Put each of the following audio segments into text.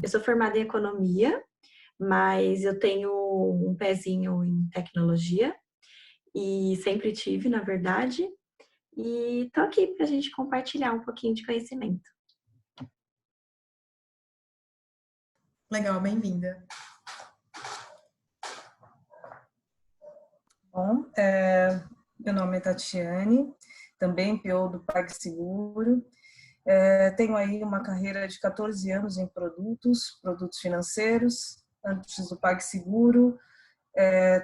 eu sou formada em economia, mas eu tenho um pezinho em tecnologia e sempre tive, na verdade, e tô aqui para a gente compartilhar um pouquinho de conhecimento. Legal, bem-vinda. Bom, meu nome é Tatiane, também PO do PagSeguro. Tenho aí uma carreira de 14 anos em produtos financeiros. Antes do PagSeguro,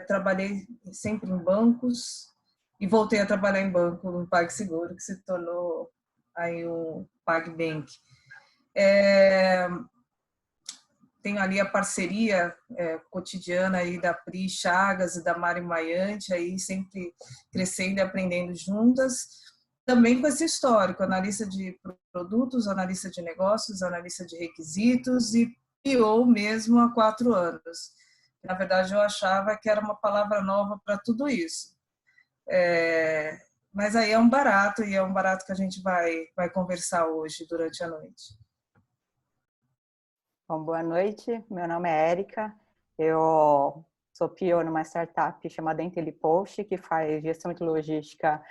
trabalhei sempre em bancos e voltei a trabalhar em banco no PagSeguro, que se tornou aí o PagBank. Tenho ali a parceria cotidiana aí da Pri Chagas e da Mari Maiante, aí sempre crescendo e aprendendo juntas. Também com esse histórico, analista de produtos, analista de negócios, analista de requisitos e PO mesmo há 4 anos. Na verdade, eu achava que era uma palavra nova para tudo isso. Mas aí é um barato, e é um barato que a gente vai conversar hoje, durante a noite. Bom, boa noite, meu nome é Érica, eu sou PO numa startup chamada IntelliPost, que faz gestão de logística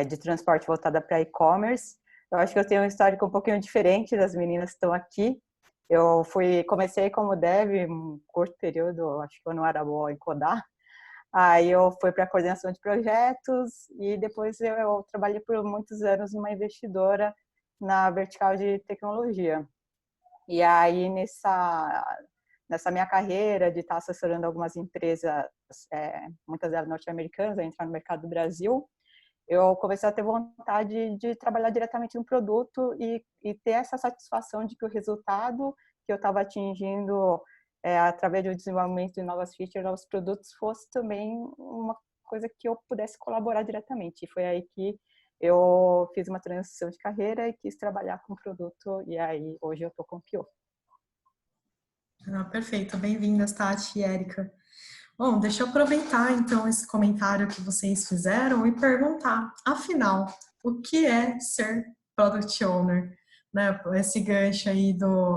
de transporte voltada para e-commerce. Eu acho que eu tenho um histórico um pouquinho diferente das meninas que estão aqui. Eu comecei como dev, um curto período, acho que eu não era boa em codar. Aí eu fui para a coordenação de projetos e depois eu trabalhei por muitos anos numa investidora na vertical de tecnologia. E aí, nessa minha carreira de estar assessorando algumas empresas, muitas delas norte-americanas, a entrar no mercado do Brasil, eu comecei a ter vontade de trabalhar diretamente no produto e ter essa satisfação de que o resultado que eu estava atingindo através do desenvolvimento de novas features, novos produtos, fosse também uma coisa que eu pudesse colaborar diretamente. E foi aí que eu fiz uma transição de carreira e quis trabalhar com produto, e aí hoje eu estou com o PO. Perfeito, bem-vindas, Tati e Érica. Bom, deixa eu aproveitar então esse comentário que vocês fizeram e perguntar, afinal, o que é ser Product Owner? Né? Esse gancho aí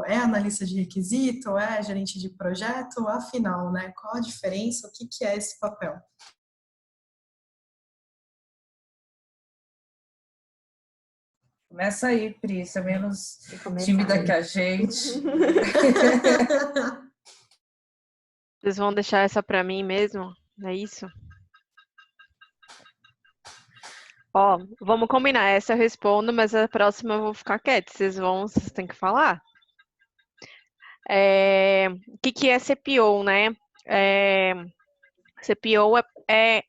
é analista de requisito, é gerente de projeto, afinal, né? Qual a diferença, o que é esse papel? Começa aí, Pri, você é menos tímida que a gente. Vocês vão deixar essa para mim mesmo? É isso? Ó, vamos combinar. Essa eu respondo, mas a próxima eu vou ficar quieta. Vocês têm que falar. O que é CPO, né? CPO é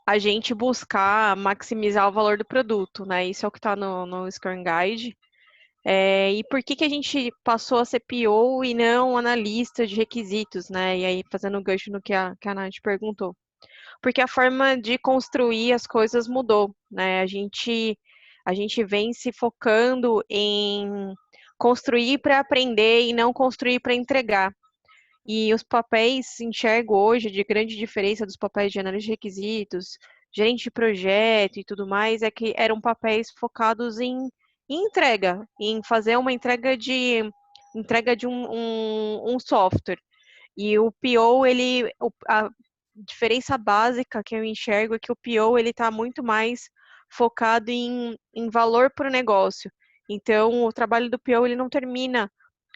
a gente buscar maximizar o valor do produto, né? Isso é o que está no Scrum Guide. E por que a gente passou a ser PO e não analista de requisitos, né? E aí, fazendo o gancho no que a Nath perguntou. Porque a forma de construir as coisas mudou, né? A gente vem se focando em construir para aprender e não construir para entregar. E os papéis, enxergo hoje, de grande diferença dos papéis de análise de requisitos, gerente de projeto e tudo mais, é que eram papéis focados em entrega, em fazer uma entrega de um software. E o PO, a diferença básica que eu enxergo é que o PO ele está muito mais focado em valor para o negócio. Então, o trabalho do PO ele não termina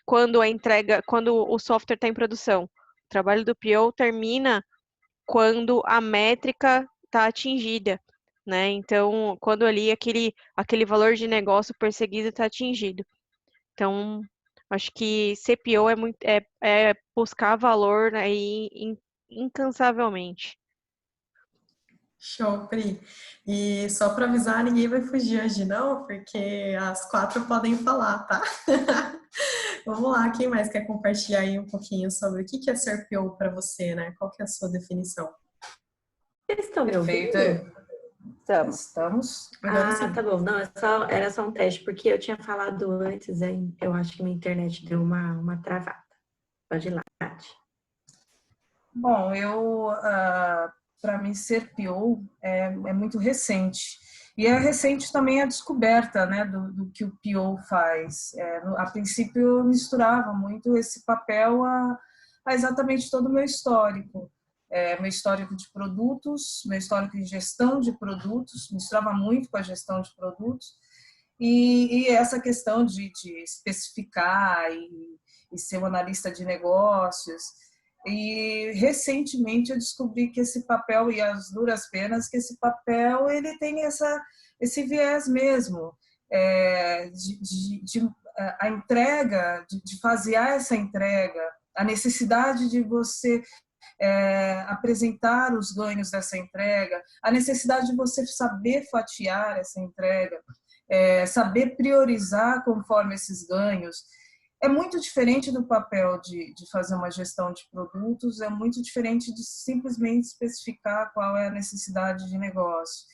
quando o software está em produção. O trabalho do PO termina quando a métrica está atingida, né? Então, quando ali aquele valor de negócio perseguido está atingido. Então, acho que CPO é buscar valor aí incansavelmente. Show, Pri. E só para avisar, ninguém vai fugir hoje não, porque as 4 podem falar, tá? Vamos lá, quem mais quer compartilhar aí um pouquinho sobre o que é ser PO para você, né? Qual que é a sua definição? Vocês estão me ouvindo? Estamos. Tá bom. Não, era só um teste, porque eu tinha falado antes, eu acho que minha internet deu uma travada. Pode ir lá, Tati. Bom, para mim ser PO é muito recente. E é recente também a descoberta, né, do que o PO faz. A princípio, eu misturava muito esse papel a exatamente todo o meu histórico. Meu histórico de produtos, meu histórico de gestão de produtos, misturava muito com a gestão de produtos. E essa questão de especificar e ser um analista de negócios. E recentemente eu descobri que esse papel, e as duras penas, que esse papel ele tem esse viés mesmo, a entrega, de fasear essa entrega, a necessidade de você apresentar os ganhos dessa entrega, a necessidade de você saber fatiar essa entrega, saber priorizar conforme esses ganhos. É muito diferente do papel de fazer uma gestão de produtos, é muito diferente de simplesmente especificar qual é a necessidade de negócio.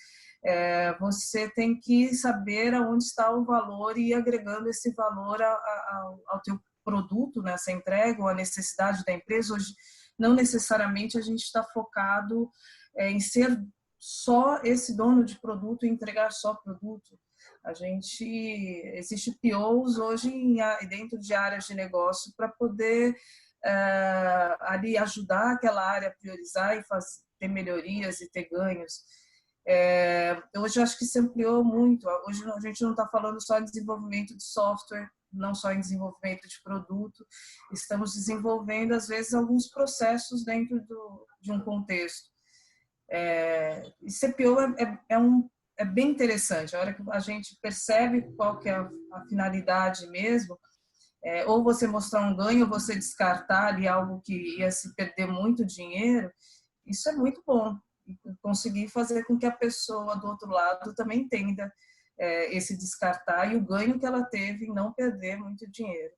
Você tem que saber aonde está o valor e ir agregando esse valor ao teu produto, nessa entrega, ou a necessidade da empresa. Hoje, não necessariamente a gente está focado em ser só esse dono de produto e entregar só produto. Existe POs hoje dentro de áreas de negócio para poder ali ajudar aquela área a priorizar e ter melhorias e ter ganhos. Hoje eu acho que se ampliou muito. Hoje a gente não está falando só em desenvolvimento de software, não só em desenvolvimento de produto. Estamos desenvolvendo, às vezes, alguns processos dentro de um contexto. E CPO é bem interessante. A hora que a gente percebe qual que é a finalidade mesmo, ou você mostrar um ganho, ou você descartar ali algo que ia se perder muito dinheiro, isso é muito bom. Conseguir fazer com que a pessoa do outro lado também entenda esse descartar e o ganho que ela teve em não perder muito dinheiro.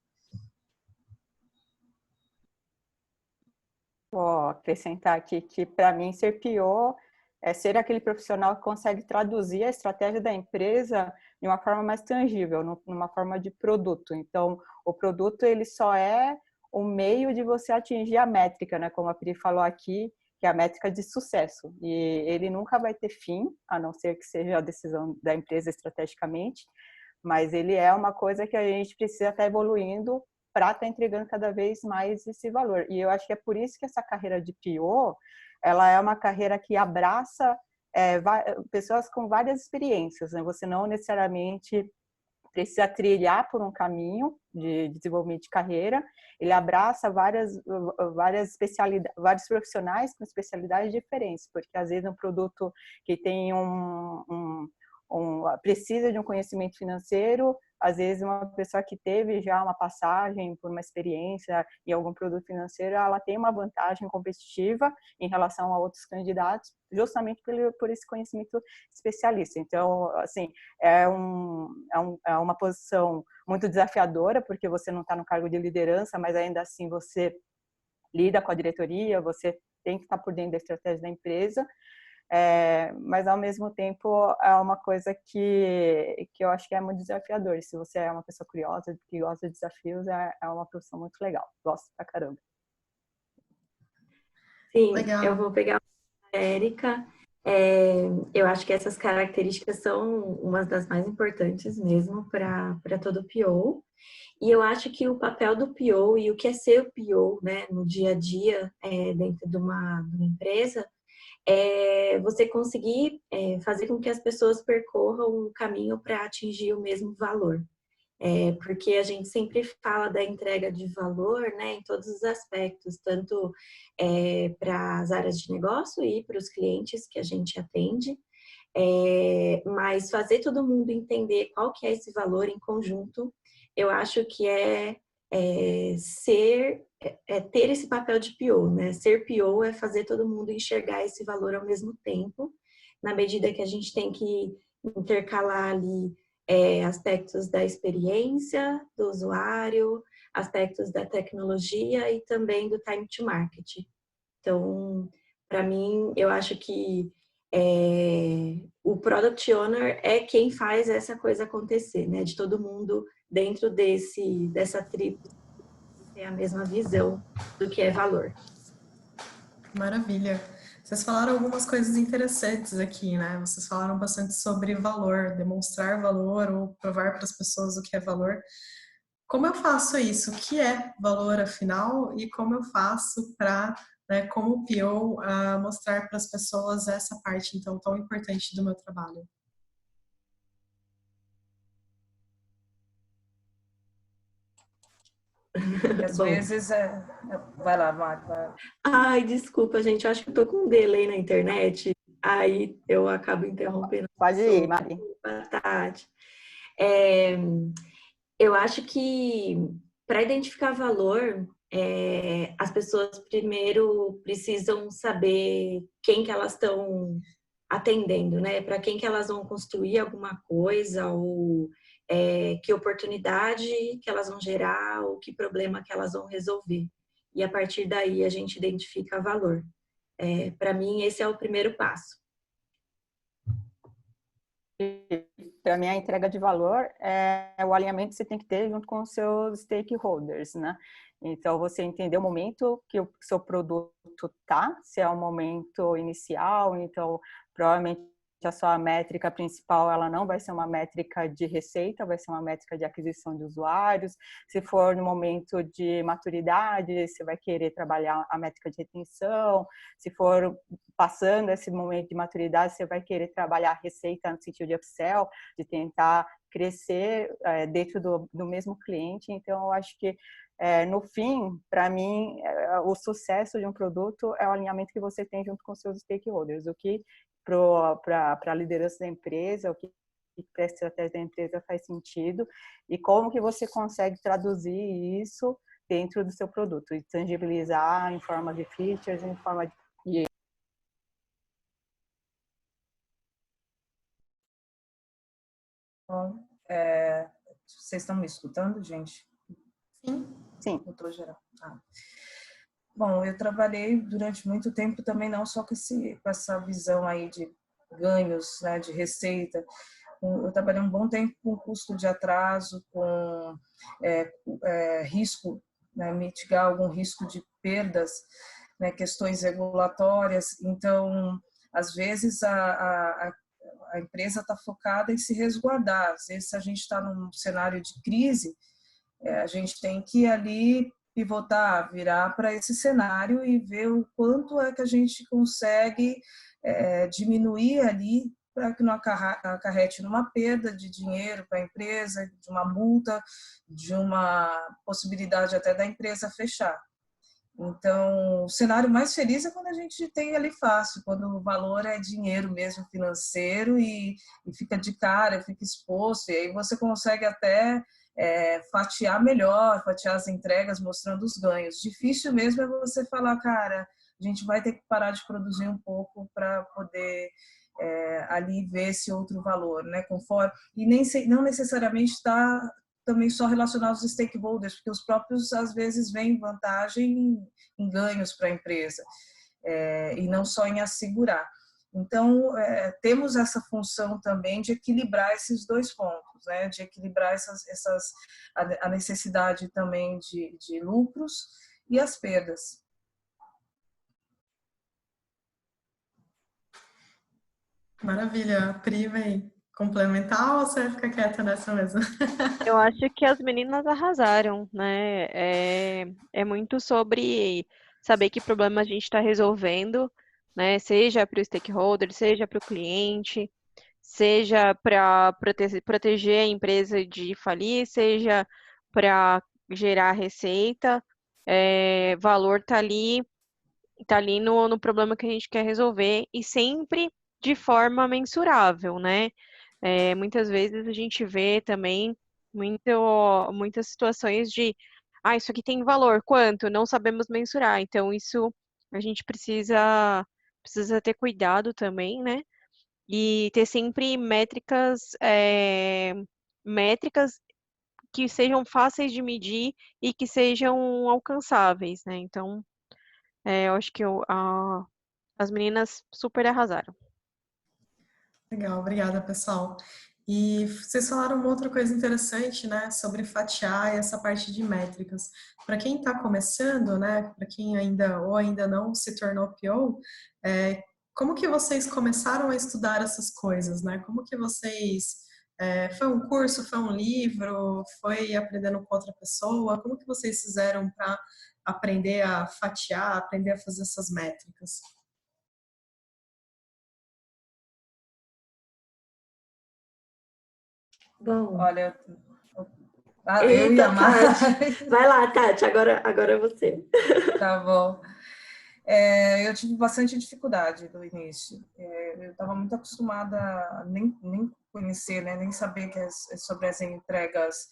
Vou acrescentar aqui que, para mim, ser PO é ser aquele profissional que consegue traduzir a estratégia da empresa de uma forma mais tangível, numa forma de produto. Então, o produto ele só é o meio de você atingir a métrica, né? Como a Pri falou aqui, que é a métrica de sucesso. E ele nunca vai ter fim, a não ser que seja a decisão da empresa estrategicamente, mas ele é uma coisa que a gente precisa estar evoluindo para estar entregando cada vez mais esse valor. E eu acho que é por isso que essa carreira de PO, ela é uma carreira que abraça pessoas com várias experiências, né? Você não necessariamente precisa trilhar por um caminho de desenvolvimento de carreira, ele abraça várias especialidades, vários profissionais com especialidades diferentes, porque às vezes um produto que tem precisa de um conhecimento financeiro, às vezes uma pessoa que teve já uma passagem por uma experiência em algum produto financeiro, ela tem uma vantagem competitiva em relação a outros candidatos, justamente por esse conhecimento especialista. Então, assim, é uma posição muito desafiadora, porque você não está no cargo de liderança, mas ainda assim você lida com a diretoria, você tem que estar por dentro da estratégia da empresa, mas ao mesmo tempo é uma coisa que eu acho que é muito desafiador. Se você é uma pessoa curiosa, que gosta de desafios, é uma profissão muito legal. Gosto pra caramba. Sim, Legal. eu vou pegar a Érica. Eu acho que essas características são uma das mais importantes mesmo para todo PO. E eu acho que o papel do PO e o que é ser o PO, né, no dia a dia, dentro de uma empresa, você conseguir fazer com que as pessoas percorram o caminho para atingir o mesmo valor. Porque a gente sempre fala da entrega de valor, né, em todos os aspectos, tanto para as áreas de negócio e para os clientes que a gente atende, mas fazer todo mundo entender qual que é esse valor em conjunto, eu acho que ter esse papel de PO, né? Ser PO é fazer todo mundo enxergar esse valor ao mesmo tempo, na medida que a gente tem que intercalar ali aspectos da experiência do usuário, aspectos da tecnologia e também do time to market. Então, para mim, eu acho que o Product Owner é quem faz essa coisa acontecer, né? De todo mundo dentro dessa tribo ter a mesma visão do que é valor. Maravilha. Vocês falaram algumas coisas interessantes aqui, né? Vocês falaram bastante sobre valor, demonstrar valor ou provar para as pessoas o que é valor. Como eu faço isso? O que é valor, afinal? E como eu faço para, né, como PO, mostrar para as pessoas essa parte, então, tão importante do meu trabalho? Às Bom, vezes vai lá, Mari, vai lá. ai, desculpa, gente, eu acho que eu tô com um delay na internet, aí eu acabo interrompendo a Pode ir, pessoa. Mari. Boa tarde. É, eu acho que para identificar valor, as pessoas primeiro precisam saber quem que elas estão atendendo, né? Para quem que elas vão construir alguma coisa, ou que oportunidade que elas vão gerar, ou que problema que elas vão resolver. E a partir daí a gente identifica valor. Para mim, esse é o primeiro passo. Para mim, a entrega de valor é o alinhamento que você tem que ter junto com os seus stakeholders, né? Então, você entender o momento que o seu produto tá, se é um momento inicial, então, provavelmente a sua métrica principal, ela não vai ser uma métrica de receita, vai ser uma métrica de aquisição de usuários. Se for no momento de maturidade, você vai querer trabalhar a métrica de retenção. Se for passando esse momento de maturidade, você vai querer trabalhar a receita no sentido de upsell, de tentar crescer dentro do mesmo cliente. Então, eu acho que, no fim, para mim, o sucesso de um produto é o alinhamento que você tem junto com seus stakeholders. O que para a liderança da empresa, o que para a estratégia da empresa faz sentido e como que você consegue traduzir isso dentro do seu produto e tangibilizar em forma de features, em forma de... Bom, vocês estão me escutando, gente? Sim. Doutor geral. Bom, eu trabalhei durante muito tempo também, não só com essa visão aí de ganhos, né, de receita. Eu trabalhei um bom tempo com custo de atraso, com risco, né, mitigar algum risco de perdas, né, questões regulatórias. Então, às vezes, a empresa está focada em se resguardar. Às vezes, se a gente está num cenário de crise, a gente tem que ali pivotar, virar para esse cenário e ver o quanto é que a gente consegue diminuir ali para que não acarrete numa perda de dinheiro para a empresa, de uma multa, de uma possibilidade até da empresa fechar. Então, o cenário mais feliz é quando a gente tem ali fácil, quando o valor é dinheiro mesmo financeiro e fica de cara, fica exposto, e aí você consegue até fatiar melhor, fatiar as entregas mostrando os ganhos. Difícil mesmo é você falar, cara, a gente vai ter que parar de produzir um pouco para poder ali ver esse outro valor, né? Conforme, e não necessariamente está também só relacionar aos stakeholders, porque os próprios às vezes veem vantagem em ganhos para a empresa e não só em assegurar. Então, temos essa função também de equilibrar esses dois pontos, né? De equilibrar a necessidade também de lucros e as perdas. Maravilha. Pri, vai complementar ou você vai ficar quieta nessa mesmo? Eu acho que as meninas arrasaram, né? É muito sobre saber que problema a gente está resolvendo, né? Seja para o stakeholder, seja para o cliente, seja para proteger a empresa de falir, seja para gerar receita. Valor tá ali no problema que a gente quer resolver e sempre de forma mensurável, né? Muitas vezes a gente vê também muitas situações de, isso aqui tem valor, quanto? Não sabemos mensurar. Então, isso a gente precisa ter cuidado também, né? E ter sempre métricas que sejam fáceis de medir e que sejam alcançáveis, né? Então, eu acho que as meninas super arrasaram. Legal, obrigada, pessoal. E vocês falaram uma outra coisa interessante, né, sobre fatiar e essa parte de métricas. Para quem está começando, né, para quem ainda não se tornou PO, como que vocês começaram a estudar essas coisas, né? Como que vocês foi um curso, foi um livro, foi aprendendo com outra pessoa? Como que vocês fizeram para aprender a fatiar, aprender a fazer essas métricas? Bom, Olha, eu e a eita, Mari. Tati. Vai lá, Tati, agora é você. Tá bom. Eu tive bastante dificuldade no início. Eu estava muito acostumada a nem conhecer, né, nem saber sobre as entregas,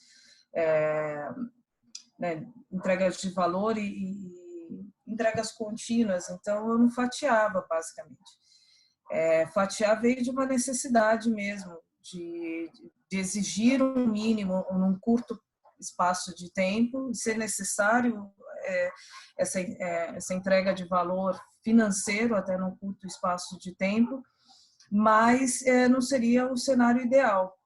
né, entregas de valor e entregas contínuas. Então, eu não fatiava, basicamente. Fatiar veio de uma necessidade mesmo, de exigir um mínimo num curto espaço de tempo, ser necessário essa entrega de valor financeiro até num curto espaço de tempo, mas não seria o cenário ideal.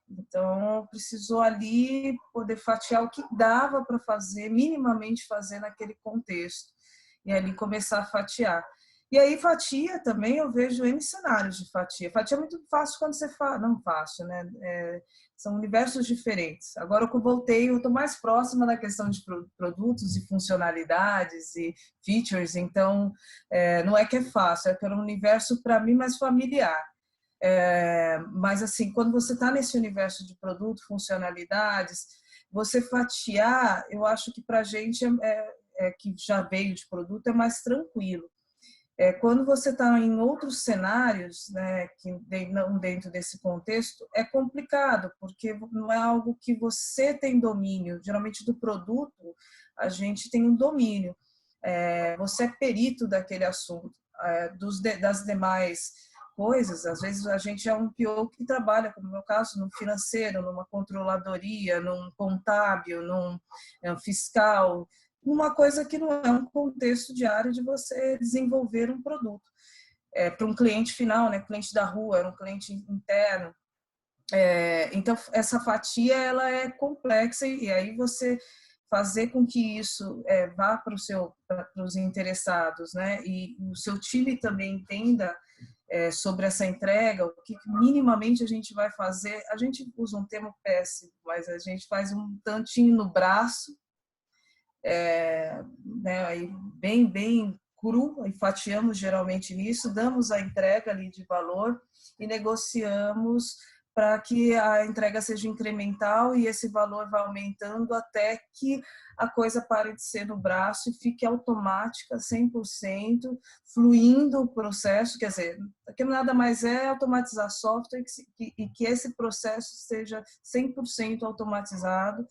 Então, precisou ali poder fatiar o que dava para fazer, minimamente fazer naquele contexto, e ali começar a fatiar. E aí, fatia também, eu vejo N cenários de fatia. Fatia é muito fácil quando você faz, não fácil, né? São universos diferentes. Agora que eu voltei, eu estou mais próxima da questão de produtos e funcionalidades e features, então não é que é fácil, é que era um universo para mim mais familiar. Mas assim, quando você está nesse universo de produto, funcionalidades, você fatiar, eu acho que para a gente que já veio de produto é mais tranquilo. Quando você está em outros cenários, né, que não dentro desse contexto, é complicado, porque não é algo que você tem domínio. Geralmente do produto, a gente tem um domínio. Você é perito daquele assunto. Das demais coisas, às vezes a gente é um PO que trabalha, como no meu caso, no financeiro, numa controladoria, num contábil, num fiscal, uma coisa que não é um contexto diário de você desenvolver um produto. Para um cliente final, né, cliente da rua, era um cliente interno. Então, essa fatia ela é complexa e aí você fazer com que isso vá para os interessados, né, e o seu time também entenda sobre essa entrega, o que minimamente a gente vai fazer. A gente usa um termo péssimo, mas a gente faz um tantinho no braço, né, aí bem cru, e fatiamos geralmente nisso, damos a entrega ali de valor e negociamos para que a entrega seja incremental e esse valor vá aumentando até que a coisa pare de ser no braço e fique automática, 100%, fluindo o processo, quer dizer, aquilo nada mais é automatizar software e que esse processo seja 100% automatizado,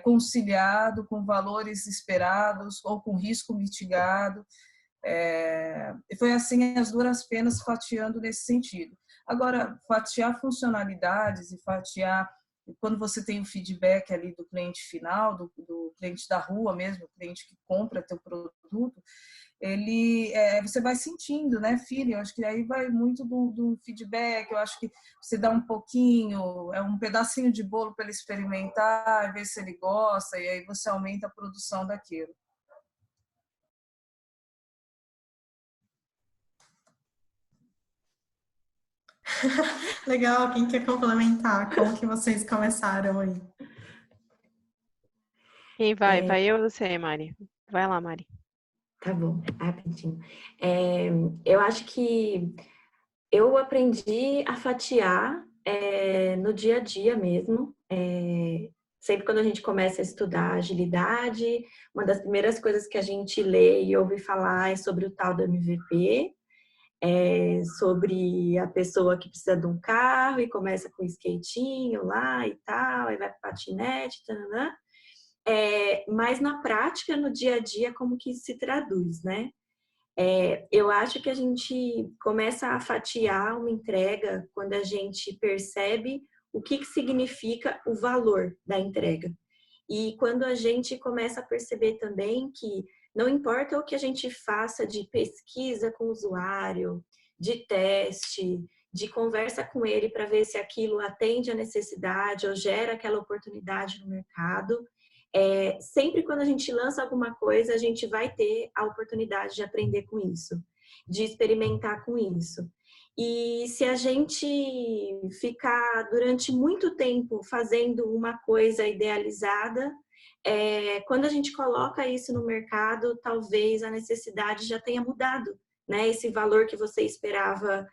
conciliado com valores esperados ou com risco mitigado. E foi assim as duras penas fatiando nesse sentido. Agora, fatiar funcionalidades e fatiar quando você tem o feedback ali do cliente final, do cliente da rua mesmo, o cliente que compra teu produto, você vai sentindo, né, feeling? Eu acho que aí vai muito do feedback. Eu acho que você dá um pouquinho, um pedacinho de bolo para ele experimentar, ver se ele gosta, e aí você aumenta a produção daquilo. Legal, quem quer complementar? Como que vocês começaram aí? Quem vai? Vai eu ou você, Mari? Vai lá, Mari. Tá bom, rapidinho. Eu acho que eu aprendi a fatiar no dia a dia mesmo. Sempre quando a gente começa a estudar agilidade, uma das primeiras coisas que a gente lê e ouve falar é sobre o tal do MVP, sobre a pessoa que precisa de um carro e começa com o skatinho lá e tal, aí vai para patinete, tananã. Mas na prática, no dia a dia, como que isso se traduz, né? Eu acho que a gente começa a fatiar uma entrega quando a gente percebe o que significa o valor da entrega. E quando a gente começa a perceber também que não importa o que a gente faça de pesquisa com o usuário, de teste, de conversa com ele para ver se aquilo atende a necessidade ou gera aquela oportunidade no mercado. Sempre quando a gente lança alguma coisa, a gente vai ter a oportunidade de aprender com isso, de experimentar com isso. E se a gente ficar durante muito tempo fazendo uma coisa idealizada, quando a gente coloca isso no mercado, talvez a necessidade já tenha mudado, né? Esse valor que você esperava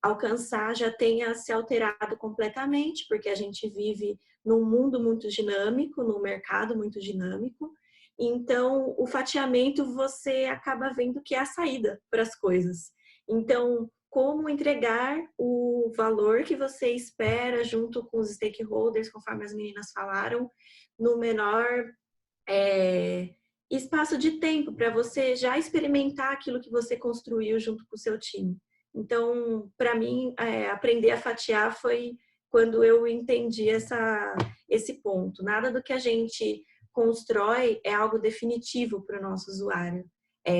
alcançar já tenha se alterado completamente, porque a gente vive num mundo muito dinâmico, num mercado muito dinâmico. Então, o fatiamento você acaba vendo que é a saída para as coisas. Então, como entregar o valor que você espera junto com os stakeholders, conforme as meninas falaram, no menor espaço de tempo para você já experimentar aquilo que você construiu junto com o seu time. Então, para mim, aprender a fatiar foi quando eu entendi esse ponto. Nada do que a gente constrói é algo definitivo para o nosso usuário.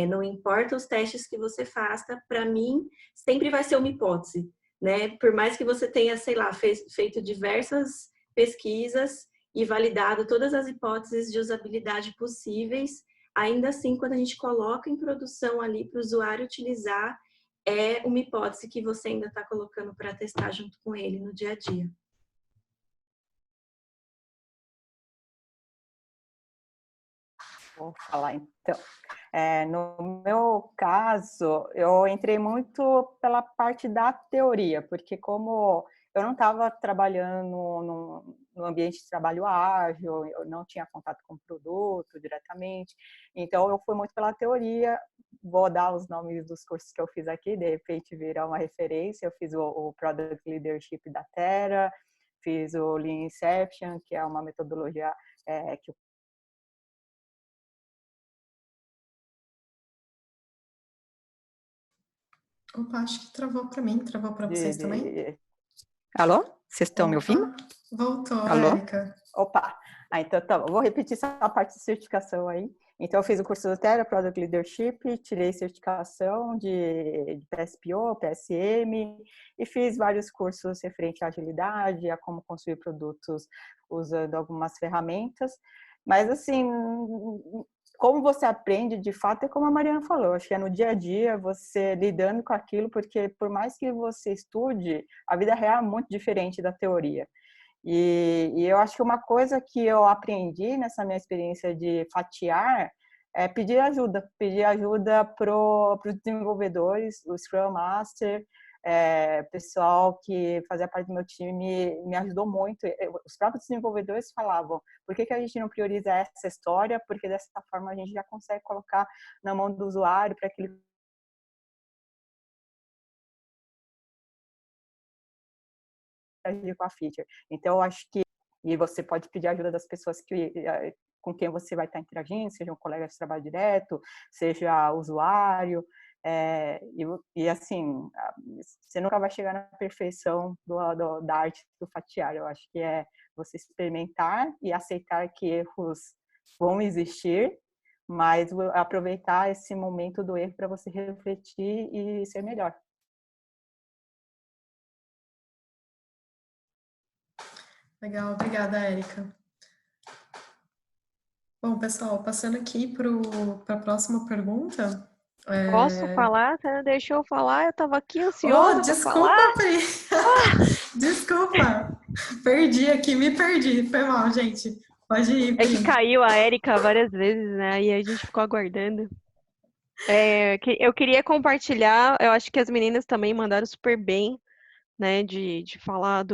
Não importa os testes que você faça, para mim, sempre vai ser uma hipótese, né? Por mais que você tenha, sei lá, feito diversas pesquisas e validado todas as hipóteses de usabilidade possíveis, ainda assim, quando a gente coloca em produção ali para o usuário utilizar, é uma hipótese que você ainda está colocando para testar junto com ele no dia a dia. Vou falar então. No meu caso, eu entrei muito pela parte da teoria, porque como eu não estava trabalhando no ambiente de trabalho ágil, eu não tinha contato com o produto diretamente, então eu fui muito pela teoria. Vou dar os nomes dos cursos que eu fiz aqui, de repente virar uma referência. Eu fiz o Product Leadership da Terra, fiz o Lean Inception, que é uma metodologia que Opa, acho que travou para mim, travou para vocês também? Alô? Vocês estão me Opa, ouvindo? voltou, Alô? Érica. Opa! Então tá, vou repetir só a parte de certificação aí. Então, eu fiz o curso do Terra, Product Leadership, tirei certificação de PSPO, PSM, e fiz vários cursos referentes à agilidade, a como construir produtos usando algumas ferramentas. Mas, assim, como você aprende, de fato, é como a Mariana falou, acho que é no dia a dia, você lidando com aquilo, porque por mais que você estude, a vida real é muito diferente da teoria. E eu acho que uma coisa que eu aprendi nessa minha experiência de fatiar é pedir ajuda para os desenvolvedores, o Scrum Master, pessoal que fazia parte do meu time me ajudou muito. Os próprios desenvolvedores falavam, por que a gente não prioriza essa história? Porque dessa forma a gente já consegue colocar na mão do usuário para que ele com a feature. Então, eu acho que e você pode pedir ajuda das pessoas com quem você vai estar interagindo, seja um colega de trabalho direto, seja usuário, e assim, você nunca vai chegar na perfeição da arte do fatiar. Eu acho que é você experimentar e aceitar que erros vão existir, mas aproveitar esse momento do erro para você refletir e ser melhor. Legal, obrigada, Érica. Bom, pessoal, passando aqui para a próxima pergunta. Posso falar? Você não deixou eu falar? Eu tava aqui ansiosa para Desculpa, falar. Pri. Desculpa. Perdi aqui, me perdi. Foi mal, gente. Pode ir, É que Pri. caiu a Érica várias vezes, né? E a gente ficou aguardando. Eu queria compartilhar, eu acho que as meninas também mandaram super bem, né? De falar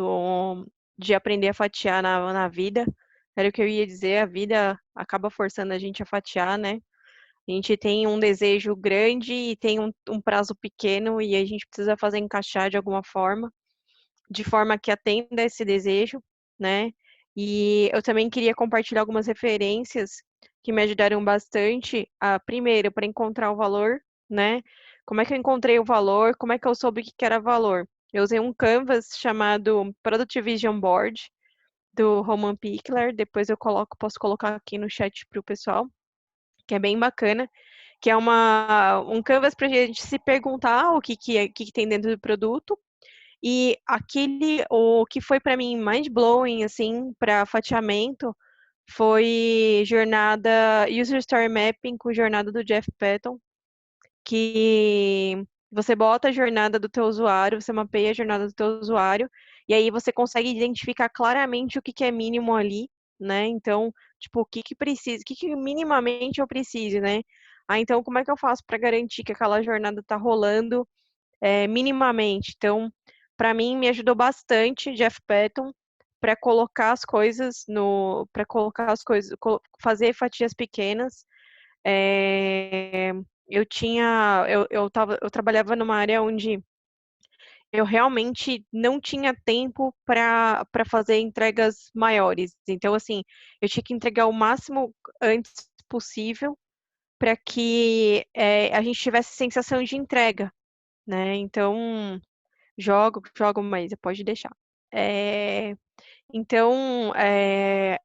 de aprender a fatiar na vida. Era o que eu ia dizer, a vida acaba forçando a gente a fatiar, né? A gente tem um desejo grande e tem um prazo pequeno e a gente precisa fazer encaixar de alguma forma, de forma que atenda esse desejo, né? E eu também queria compartilhar algumas referências que me ajudaram bastante, primeiro, para encontrar o valor, né? Como é que eu encontrei o valor? Como é que eu soube que era valor? Eu usei um canvas chamado Product Vision Board, do Roman Pichler, depois posso colocar aqui no chat para o pessoal, que é bem bacana. que é um canvas para a gente se perguntar o que tem dentro do produto. E o que foi para mim mind blowing, assim, para fatiamento, foi User Story Mapping com jornada do Jeff Patton, que você bota a jornada do teu usuário, você mapeia a jornada do teu usuário, e aí você consegue identificar claramente o que é mínimo ali, né? Então, tipo, o que precisa, o que minimamente eu preciso, né? Ah, então como é que eu faço para garantir que aquela jornada tá rolando minimamente? Então, para mim, me ajudou bastante Jeff Patton para colocar as coisas fazer fatias pequenas. Eu trabalhava numa área onde eu realmente não tinha tempo para fazer entregas maiores. Então, assim, eu tinha que entregar o máximo antes possível para que a gente tivesse sensação de entrega, né? Então, jogo, mas pode deixar. Então,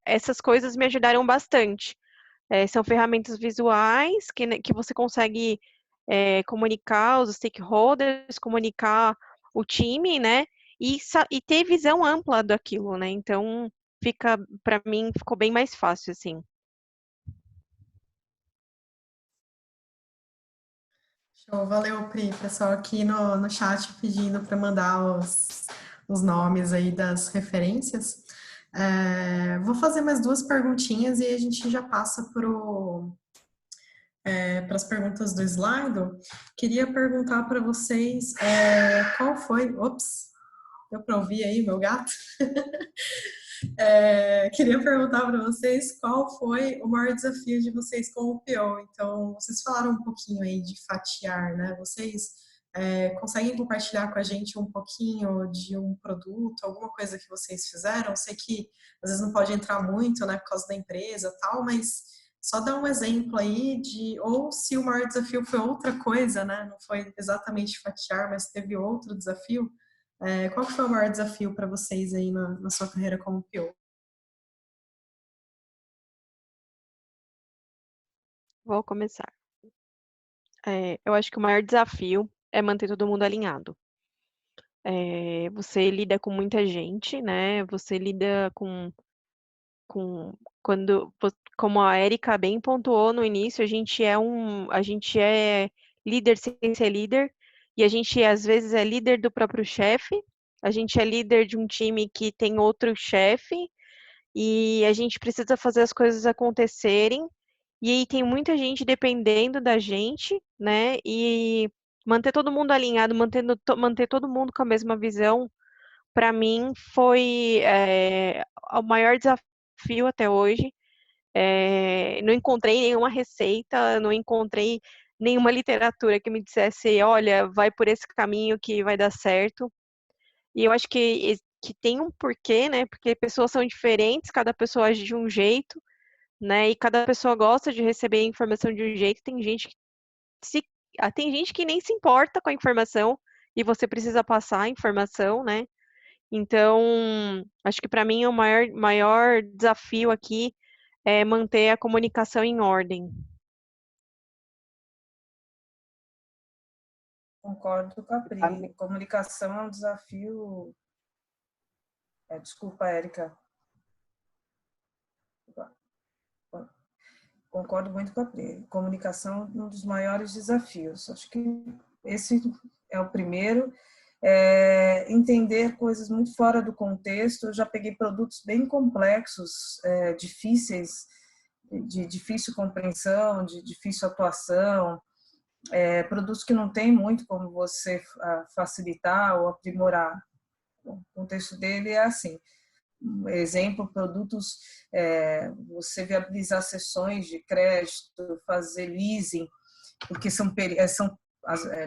essas coisas me ajudaram bastante. São ferramentas visuais que você consegue comunicar os stakeholders, comunicar o time, né? E ter visão ampla daquilo, né? Então, para mim, ficou bem mais fácil, assim. Show, valeu, Pri. Pessoal aqui no chat pedindo para mandar os nomes aí das referências. Vou fazer mais duas perguntinhas e a gente já passa para as perguntas do Slido. Queria perguntar para vocês qual foi. Ops, deu para ouvir aí, meu gato? Queria perguntar para vocês qual foi o maior desafio de vocês com o PO. Então, vocês falaram um pouquinho aí de fatiar, né? Vocês conseguem compartilhar com a gente um pouquinho de um produto, alguma coisa que vocês fizeram? Sei que às vezes não pode entrar muito, né, por causa da empresa e tal, mas só dá um exemplo aí ou se o maior desafio foi outra coisa, né? Não foi exatamente fatiar, mas teve outro desafio. Qual que foi o maior desafio para vocês aí na sua carreira como PO? Vou começar. Eu acho que o maior desafio é manter todo mundo alinhado. Você lida com muita gente, né? Você lida com quando, como a Erika bem pontuou no início, a gente é líder sem ser líder, e a gente às vezes é líder do próprio chefe, a gente é líder de um time que tem outro chefe, e a gente precisa fazer as coisas acontecerem, e aí tem muita gente dependendo da gente, né? E manter todo mundo alinhado, manter todo mundo com a mesma visão, para mim foi o maior desafio até hoje. Não encontrei nenhuma receita, não encontrei nenhuma literatura que me dissesse, olha, vai por esse caminho que vai dar certo. E eu acho que tem um porquê, né? Porque pessoas são diferentes, cada pessoa age de um jeito, né? E cada pessoa gosta de receber informação de um jeito. Se, tem gente que nem se importa com a informação e você precisa passar a informação, né? Então, acho que para mim o maior desafio aqui é manter a comunicação em ordem. Concordo com a Pri. Comunicação é um desafio. Desculpa, Érica. Concordo muito com a Pri. Comunicação é um dos maiores desafios. Acho que esse é o primeiro. Entender coisas muito fora do contexto. Eu já peguei produtos bem complexos, difíceis, de difícil compreensão, de difícil atuação, produtos que não tem muito como você facilitar ou aprimorar. O contexto dele é assim. Exemplo, produtos, você viabilizar sessões de crédito, fazer leasing, porque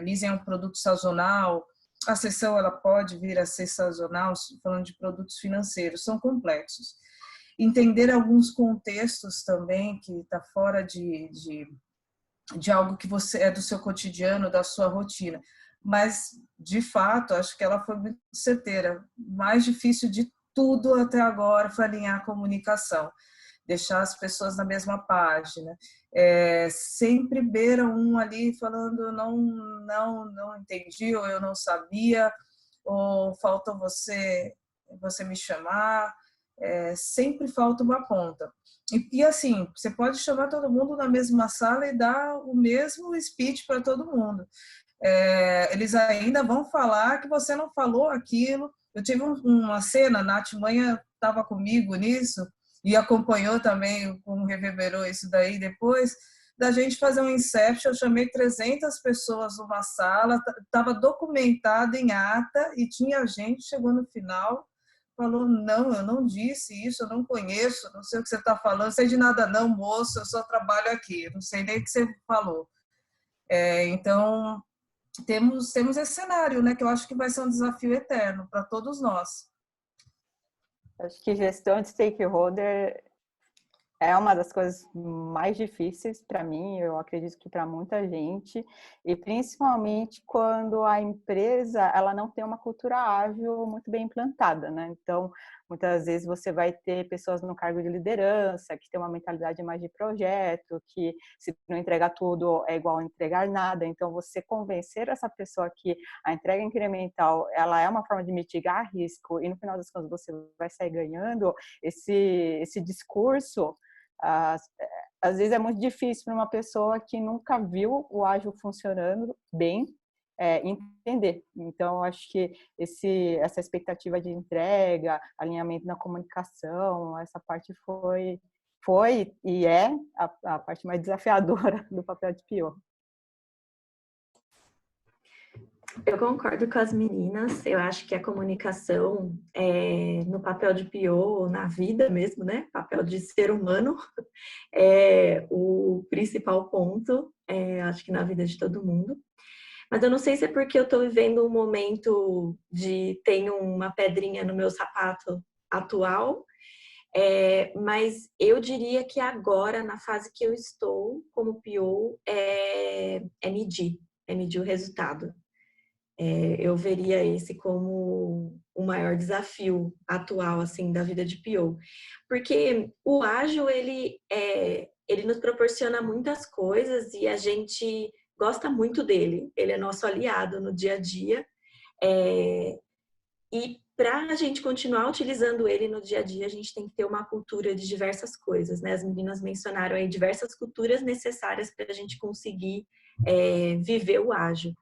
leasing é um produto sazonal, a sessão ela pode vir a ser sazonal, falando de produtos financeiros, são complexos. Entender alguns contextos também que está fora de algo que você é do seu cotidiano, da sua rotina. Mas, de fato, acho que ela foi muito certeira. O mais difícil de tudo até agora foi alinhar a comunicação. deixar as pessoas na mesma página. Sempre beira um ali falando não entendi, ou eu não sabia, ou falta você me chamar. Sempre falta uma ponta. E assim, você pode chamar todo mundo na mesma sala e dar o mesmo speech para todo mundo. Eles ainda vão falar que você não falou aquilo. Eu tive uma cena, a Nath Manha estava comigo nisso, e acompanhou também, como reverberou isso daí depois, da gente fazer um inception. Eu chamei 300 pessoas numa sala, estava documentado em ata, e tinha gente, chegou no final, falou, não, eu não disse isso, eu não conheço, não sei o que você está falando, não sei de nada não, moço, eu só trabalho aqui, não sei nem o que você falou. Então, temos esse cenário, né, que eu acho que vai ser um desafio eterno para todos nós. Acho que gestão de stakeholder é uma das coisas mais difíceis para mim, eu acredito que para muita gente, e principalmente quando a empresa ela não tem uma cultura ágil muito bem implantada, né? Então, muitas vezes você vai ter pessoas no cargo de liderança que tem uma mentalidade mais de projeto, que se não entregar tudo é igual a entregar nada. Então, você convencer essa pessoa que a entrega incremental ela é uma forma de mitigar risco e no final das contas você vai sair ganhando, esse discurso às vezes é muito difícil para uma pessoa que nunca viu o ágil funcionando bem entender. Então, acho que essa expectativa de entrega, alinhamento na comunicação, essa parte foi e é a parte mais desafiadora do papel de PO. Eu concordo com as meninas. Eu acho que a comunicação no papel de PO, na vida mesmo, né? Papel de ser humano, é o principal ponto, acho que na vida de todo mundo. Mas eu não sei se é porque eu estou vivendo um momento de tenho uma pedrinha no meu sapato atual, mas eu diria que agora, na fase que eu estou como PO, é medir o resultado. Eu veria esse como o maior desafio atual assim da vida de PO, porque o ágil ele nos proporciona muitas coisas e a gente gosta muito dele. Ele é nosso aliado no dia a dia, e para a gente continuar utilizando ele no dia a dia, a gente tem que ter uma cultura de diversas coisas, né? As meninas mencionaram aí diversas culturas necessárias para a gente conseguir viver o ágil.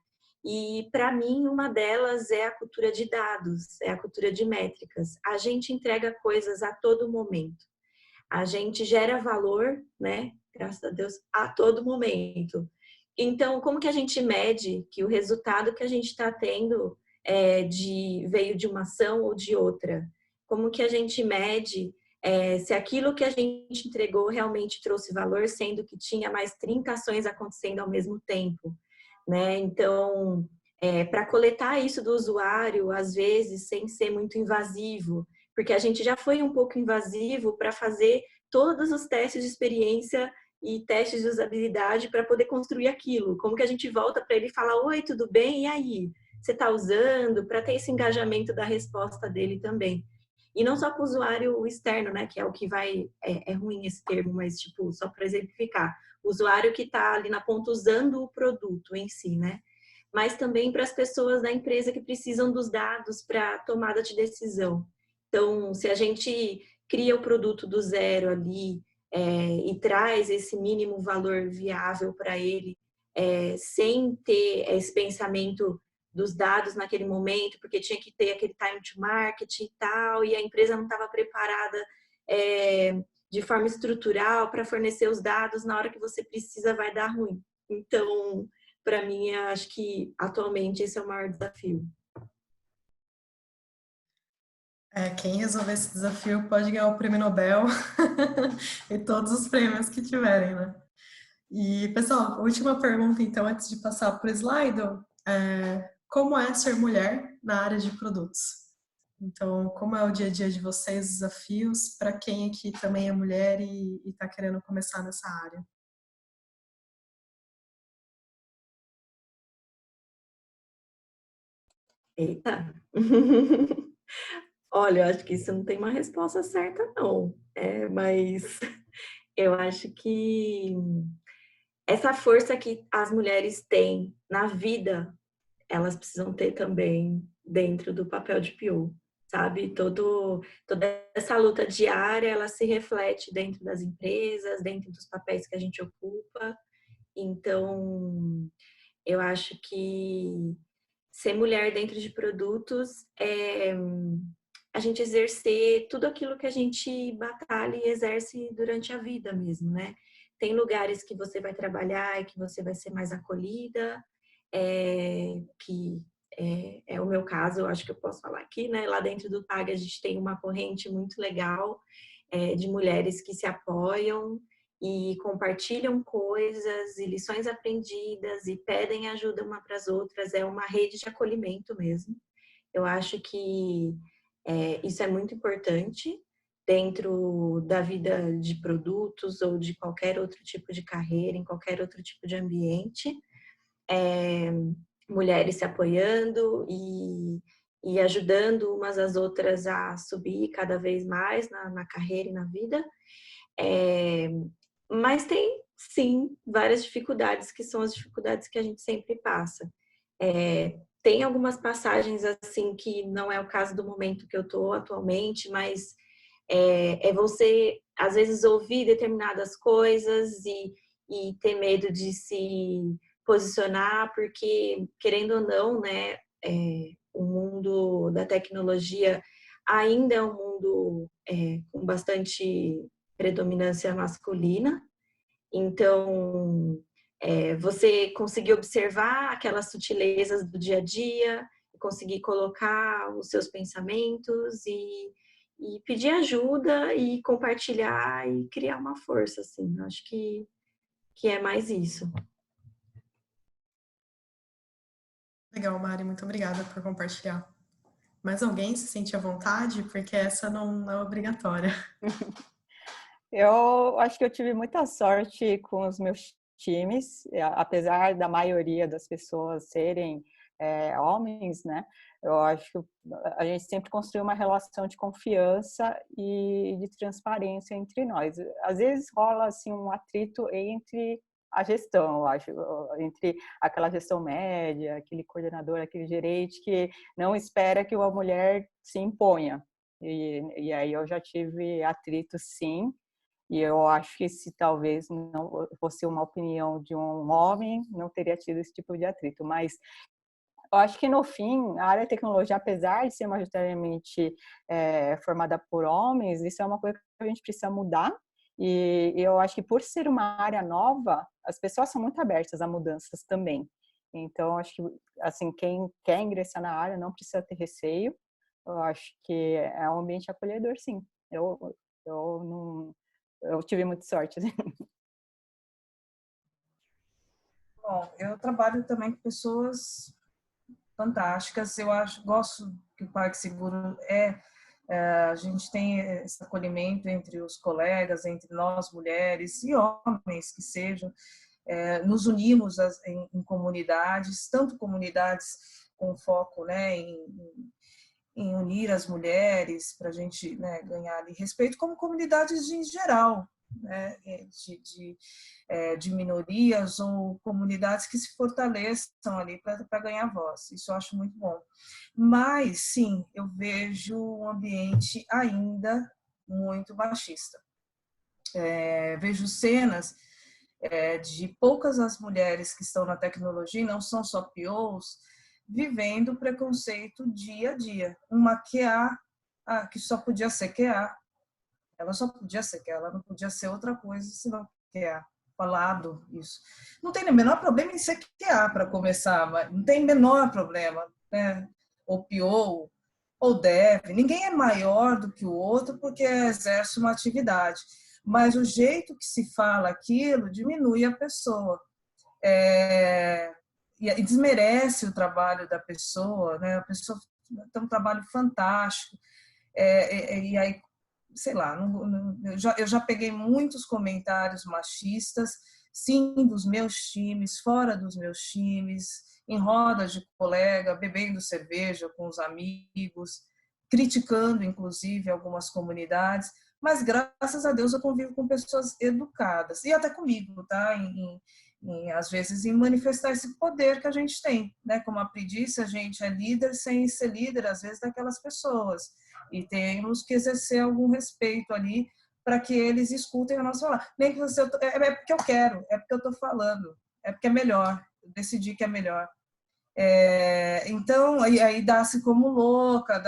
E, para mim, uma delas é a cultura de dados, é a cultura de métricas. A gente entrega coisas a todo momento. A gente gera valor, né? Graças a Deus, a todo momento. Então, como que a gente mede que o resultado que a gente está tendo veio de uma ação ou de outra? Como que a gente mede se aquilo que a gente entregou realmente trouxe valor, sendo que tinha mais 30 ações acontecendo ao mesmo tempo? Né? Então, para coletar isso do usuário, às vezes, sem ser muito invasivo, porque a gente já foi um pouco invasivo para fazer todos os testes de experiência e testes de usabilidade para poder construir aquilo. Como que a gente volta para ele e fala, oi, tudo bem? E aí? Você está usando? Para ter esse engajamento da resposta dele também. E não só para o usuário externo, né? Que é o que vai... É ruim esse termo, mas, tipo, só para exemplificar. O usuário que está ali na ponta usando o produto em si, né? Mas também para as pessoas da empresa que precisam dos dados para tomada de decisão. Então, se a gente cria o produto do zero ali e traz esse mínimo valor viável para ele, sem ter esse pensamento dos dados naquele momento, porque tinha que ter aquele time to market e tal, e a empresa não estava preparada de forma estrutural para fornecer os dados na hora que você precisa, vai dar ruim. Então, para mim, acho que atualmente esse é o maior desafio. Quem resolver esse desafio pode ganhar o prêmio Nobel e todos os prêmios que tiverem, né? E, pessoal, última pergunta, então, antes de passar para o Slido. Como é ser mulher na área de produtos? Então, como é o dia a dia de vocês, os desafios, para quem aqui também é mulher e está querendo começar nessa área? Eita! Olha, eu acho que isso não tem uma resposta certa, não. Mas eu acho que essa força que as mulheres têm na vida, elas precisam ter também dentro do papel de PO, sabe? Toda essa luta diária, ela se reflete dentro das empresas, dentro dos papéis que a gente ocupa. Então, eu acho que ser mulher dentro de produtos é a gente exercer tudo aquilo que a gente batalha e exerce durante a vida mesmo, né? Tem lugares que você vai trabalhar e que você vai ser mais acolhida, que é o meu caso, eu acho que eu posso falar aqui, né? Lá dentro do TAG a gente tem uma corrente muito legal de mulheres que se apoiam e compartilham coisas e lições aprendidas e pedem ajuda uma para as outras. É uma rede de acolhimento mesmo. Eu acho que isso é muito importante dentro da vida de produtos ou de qualquer outro tipo de carreira, em qualquer outro tipo de ambiente. Mulheres se apoiando e ajudando umas às outras a subir cada vez mais na carreira e na vida. Mas tem, sim, várias dificuldades que são as dificuldades que a gente sempre passa. Tem algumas passagens assim que não é o caso do momento que eu estou atualmente, mas você, às vezes, ouvir determinadas coisas e ter medo de se posicionar, porque, querendo ou não, né, o mundo da tecnologia ainda é um mundo com bastante predominância masculina. Então, você conseguir observar aquelas sutilezas do dia a dia, conseguir colocar os seus pensamentos e pedir ajuda e compartilhar e criar uma força, assim. Acho que é mais isso. Legal, Mari, muito obrigada por compartilhar. Mais alguém se sente à vontade? Porque essa não é obrigatória. Eu acho que eu tive muita sorte com os meus times, apesar da maioria das pessoas serem homens, né? Eu acho que a gente sempre construiu uma relação de confiança e de transparência entre nós. Às vezes rola assim um atrito entre a gestão, eu acho, entre aquela gestão média, aquele coordenador, aquele gerente que não espera que uma mulher se imponha. E aí eu já tive atrito, sim. E eu acho que se talvez não fosse uma opinião de um homem, não teria tido esse tipo de atrito. Mas eu acho que, no fim, a área de tecnologia, apesar de ser majoritariamente formada por homens, isso é uma coisa que a gente precisa mudar. E eu acho que, por ser uma área nova, as pessoas são muito abertas a mudanças também. Então, acho que, assim, quem quer ingressar na área não precisa ter receio. Eu acho que é um ambiente acolhedor, sim. Eu tive muita sorte. Bom, eu trabalho também com pessoas fantásticas. Gosto que o Parque Seguro a gente tem esse acolhimento entre os colegas, entre nós mulheres e homens que sejam. Nos unimos em comunidades, tanto comunidades com foco, né, em unir as mulheres para a gente, né, ganhar ali respeito, como comunidades em geral, né, de minorias ou comunidades que se fortaleçam ali para ganhar voz. Isso eu acho muito bom. Mas, sim, eu vejo um ambiente ainda muito machista. Vejo cenas de poucas as mulheres que estão na tecnologia, e não são só POs, vivendo o preconceito dia a dia. Uma QA, que só podia ser QA, ela só podia ser QA, ela não podia ser outra coisa senão QA. Falado isso. Não tem o menor problema em ser QA para começar, mas não tem menor problema, né? Ou PO, ou Dev, ninguém é maior do que o outro porque exerce uma atividade. Mas o jeito que se fala aquilo diminui a pessoa. E desmerece o trabalho da pessoa, né? A pessoa tem um trabalho fantástico. E aí, sei lá, eu já peguei muitos comentários machistas, sim, dos meus times, fora dos meus times, em rodas de colega, bebendo cerveja com os amigos, criticando, inclusive, algumas comunidades, mas graças a Deus eu convivo com pessoas educadas, e até comigo, tá? Às vezes, em manifestar esse poder que a gente tem, né? Como a Pri disse, a gente é líder sem ser líder, às vezes, daquelas pessoas, e temos que exercer algum respeito ali para que eles escutem o nosso falar. Nem que você, é porque eu quero, é porque eu estou falando, é porque é melhor, eu decidi que é melhor. Então, aí dá-se como louca,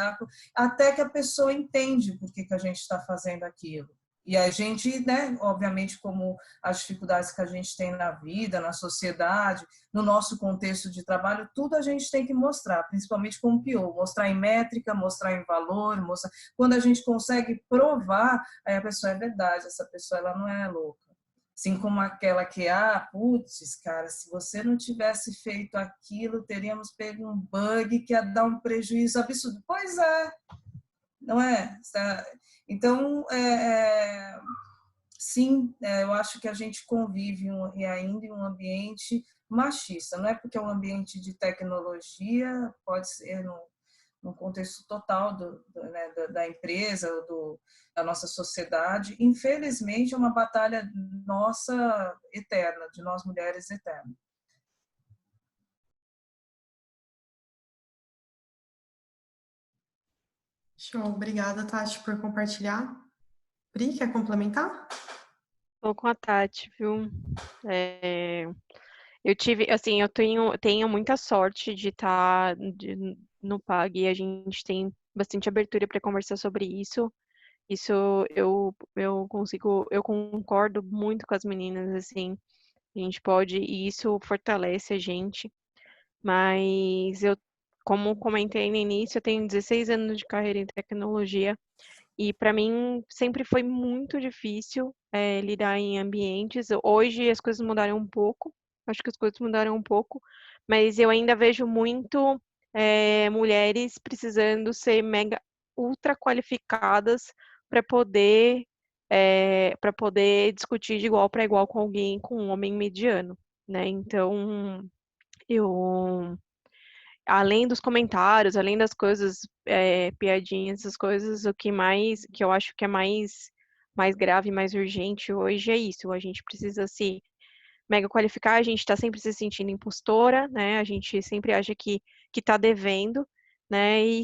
até que a pessoa entende por que a gente está fazendo aquilo. E a gente, né, obviamente, como as dificuldades que a gente tem na vida, na sociedade, no nosso contexto de trabalho, tudo a gente tem que mostrar, principalmente como PO, mostrar em métrica, mostrar em valor, mostrar. Quando a gente consegue provar, aí a pessoa é verdade, essa pessoa ela não é louca. Assim como aquela que, putz, cara, se você não tivesse feito aquilo, teríamos pego um bug que ia dar um prejuízo absurdo. Pois é, não é? Então, sim, eu acho que a gente convive ainda em um ambiente machista. Não é porque é um ambiente de tecnologia, pode ser no contexto total né, da empresa, da nossa sociedade. Infelizmente, é uma batalha nossa eterna, de nós mulheres eterna. Show, obrigada, Tati, por compartilhar. Pri, quer complementar? Tô com a Tati, viu? Eu tive, assim, eu tenho muita sorte de estar no PAG e a gente tem bastante abertura para conversar sobre isso. Isso eu concordo muito com as meninas, assim, a gente pode, e isso fortalece a gente, mas como comentei no início, eu tenho 16 anos de carreira em tecnologia e para mim sempre foi muito difícil lidar em ambientes. Hoje as coisas mudaram um pouco, acho que as coisas mudaram um pouco, mas eu ainda vejo muito mulheres precisando ser mega ultra qualificadas para poder discutir de igual para igual com alguém, com um homem mediano, né? Então eu além dos comentários, além das coisas, piadinhas, essas coisas, que eu acho que é mais grave, mais urgente hoje é isso. A gente precisa se mega qualificar, a gente está sempre se sentindo impostora, né? A gente sempre acha que está devendo, né? E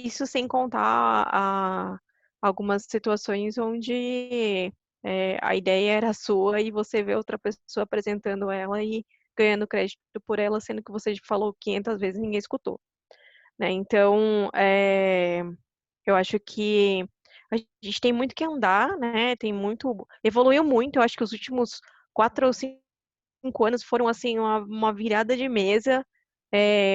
isso sem contar algumas situações onde a ideia era sua e você vê outra pessoa apresentando ela e ganhando crédito por ela, sendo que você falou 500 vezes e ninguém escutou, né? Então, eu acho que a gente tem muito que andar, né? Evoluiu muito. Eu acho que os últimos 4 ou 5 anos foram assim uma virada de mesa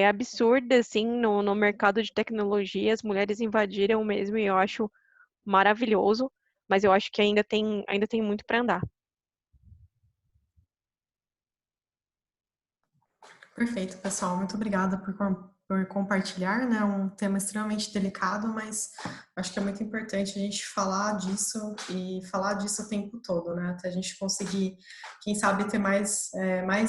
absurda assim no mercado de tecnologia. As mulheres invadiram mesmo e eu acho maravilhoso, mas eu acho que ainda tem muito para andar. Perfeito, pessoal. Muito obrigada por compartilhar, né? Um tema extremamente delicado, mas acho que é muito importante a gente falar disso e falar disso o tempo todo, né? Até a gente conseguir, quem sabe, ter mais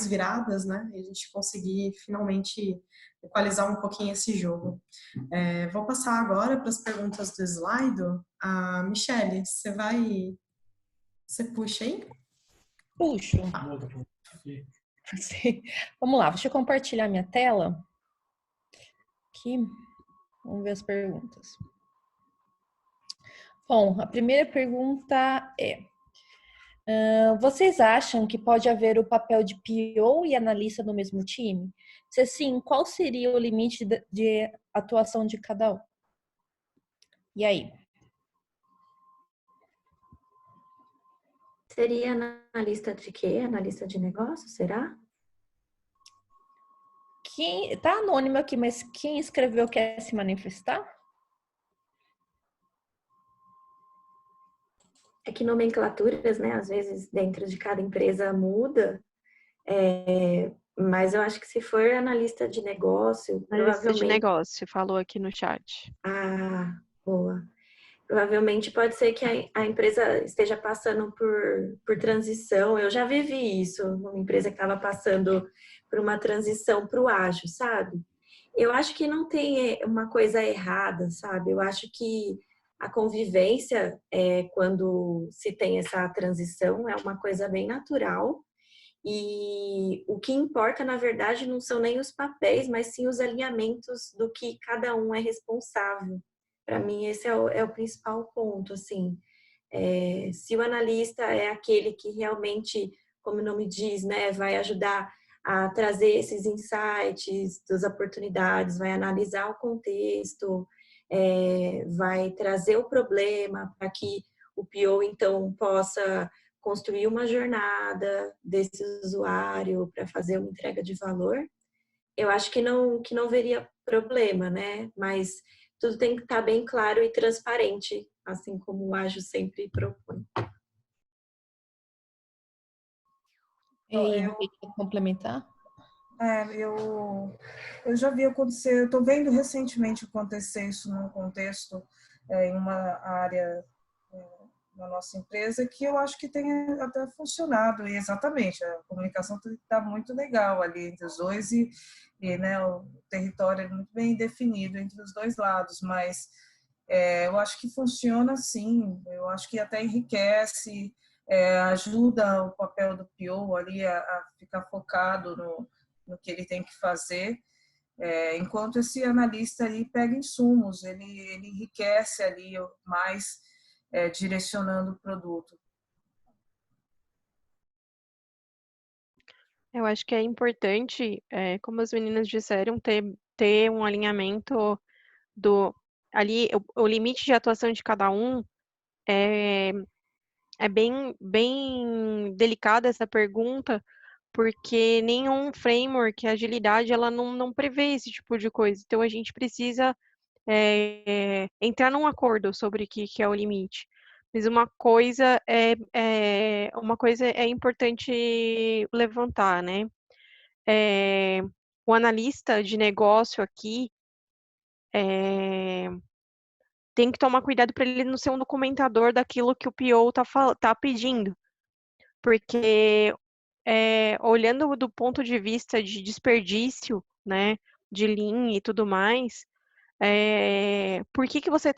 viradas, né? E a gente conseguir finalmente equalizar um pouquinho esse jogo. Vou passar agora para as perguntas do Slido. Michele, você puxa aí? Puxo. Sim. Vamos lá, deixa eu compartilhar minha tela. Aqui, vamos ver as perguntas. Bom, a primeira pergunta é: vocês acham que pode haver o papel de PO e analista no mesmo time? Se sim, qual seria o limite de atuação de cada um? E aí? Seria analista de quê? Analista de negócio, será? Tá anônimo aqui, mas quem escreveu quer se manifestar? É que nomenclaturas, né, às vezes dentro de cada empresa muda, mas eu acho que se for analista de negócio, Analista de provavelmente... negócio, falou aqui no chat. Ah, boa. Provavelmente pode ser que a empresa esteja passando por transição. Eu já vivi isso, uma empresa que estava passando por uma transição para o ágil, sabe? Eu acho que não tem uma coisa errada, sabe? Eu acho que a convivência, quando se tem essa transição, é uma coisa bem natural. E o que importa, na verdade, não são nem os papéis, mas sim os alinhamentos do que cada um é responsável. Para mim, esse é o principal ponto, assim. Se o analista é aquele que realmente, como o nome diz, né, vai ajudar a trazer esses insights das oportunidades, vai analisar o contexto, vai trazer o problema para que o PO, então, possa construir uma jornada desse usuário para fazer uma entrega de valor, eu acho que não veria problema, né? Mas tudo tem que estar bem claro e transparente, assim como o Ágil sempre propõe. E aí, Henrique, quer complementar? Eu já vi acontecer, eu estou vendo recentemente acontecer isso num contexto, em uma área na nossa empresa, que eu acho que tem até funcionado, e exatamente, a comunicação está muito legal ali entre os dois né, o território é muito bem definido entre os dois lados, mas eu acho que funciona sim, eu acho que até enriquece, ajuda o papel do PO ali a ficar focado no que ele tem que fazer, enquanto esse analista aí pega insumos, ele enriquece ali mais, direcionando o produto. Eu acho que é importante, como as meninas disseram, ter um alinhamento do ali, o limite de atuação de cada um é, é bem delicada essa pergunta, porque nenhum framework, a agilidade, ela não prevê esse tipo de coisa. Então, a gente precisa entrar num acordo sobre o que é o limite. Mas uma coisa é importante levantar, né? É, o analista de negócio aqui tem que tomar cuidado para ele não ser um documentador daquilo que o PO tá pedindo. Porque olhando do ponto de vista de desperdício, né, de linha e tudo mais, por que você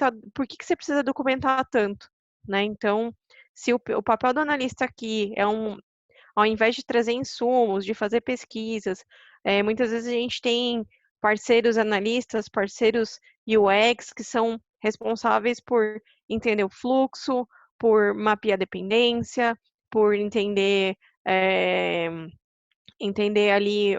precisa documentar tanto, né? Então, se o papel do analista aqui ao invés de trazer insumos, de fazer pesquisas, muitas vezes a gente tem parceiros analistas, parceiros UX que são responsáveis por entender o fluxo, por mapear a dependência, por entender ali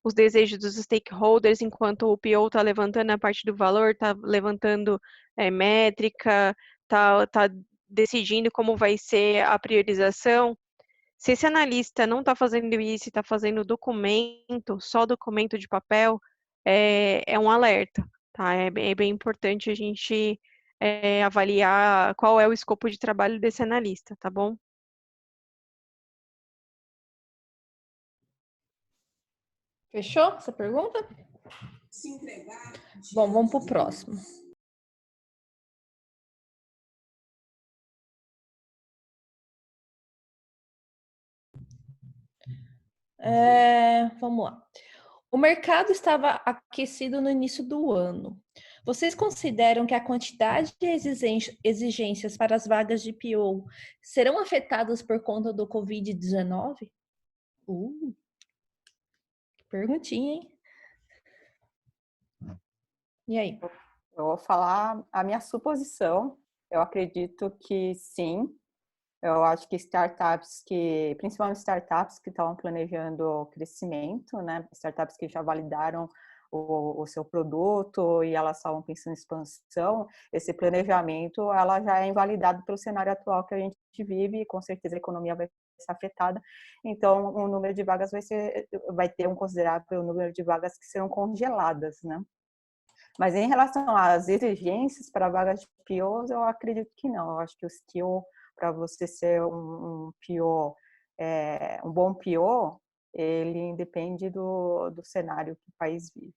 os desejos dos stakeholders, enquanto o PO está levantando a parte do valor, está levantando métrica, está decidindo como vai ser a priorização. Se esse analista não está fazendo isso e está fazendo documento, só documento de papel, é um alerta, tá? É bem importante a gente avaliar qual é o escopo de trabalho desse analista, tá bom? Fechou essa pergunta? Bom, vamos para o próximo. Vamos lá. O mercado estava aquecido no início do ano. Vocês consideram que a quantidade de exigências para as vagas de PO serão afetadas por conta do Covid-19? Perguntinha, hein? E aí? Eu vou falar a minha suposição. Eu acredito que sim. Eu acho que principalmente startups que estão planejando crescimento, né? Startups que já validaram o seu produto e elas estavam pensando em expansão, esse planejamento ela já é invalidado pelo cenário atual que a gente vive e com certeza a economia vai ser afetada. Então, o número de vagas vai ter um considerável número de vagas que serão congeladas, né? Mas em relação às exigências para vagas de POs, eu acredito que não. Eu acho que o skill para você ser um PO, um bom PO, ele depende do cenário que o país vive.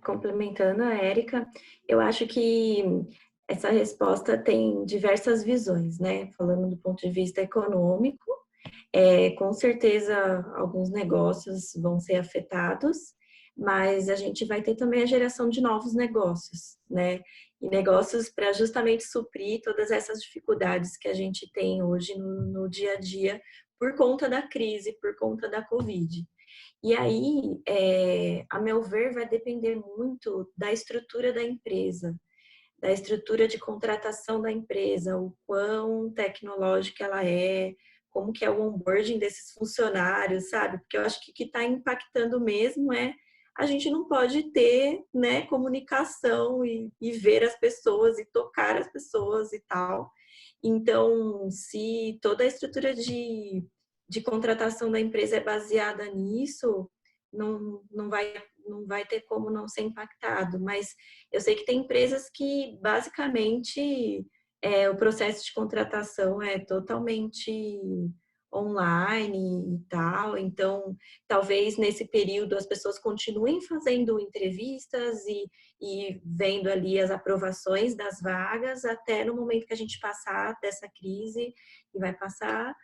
Complementando a Érica, eu acho que essa resposta tem diversas visões, né? Falando do ponto de vista econômico, Com certeza, alguns negócios vão ser afetados, mas a gente vai ter também a geração de novos negócios, né? E negócios para justamente suprir todas essas dificuldades que a gente tem hoje no dia a dia por conta da crise, por conta da Covid. E aí, a meu ver, vai depender muito da estrutura da empresa, da estrutura de contratação da empresa, o quão tecnológica ela é, como que é o onboarding desses funcionários, sabe? Porque eu acho que o que está impactando mesmo é a gente não pode ter, né, comunicação e ver as pessoas e tocar as pessoas e tal. Então, se toda a estrutura de contratação da empresa é baseada nisso, não vai ter como não ser impactado. Mas eu sei que tem empresas que, basicamente, o processo de contratação é totalmente online e tal. Então, talvez nesse período as pessoas continuem fazendo entrevistas e vendo ali as aprovações das vagas até no momento que a gente passar dessa crise e vai passar.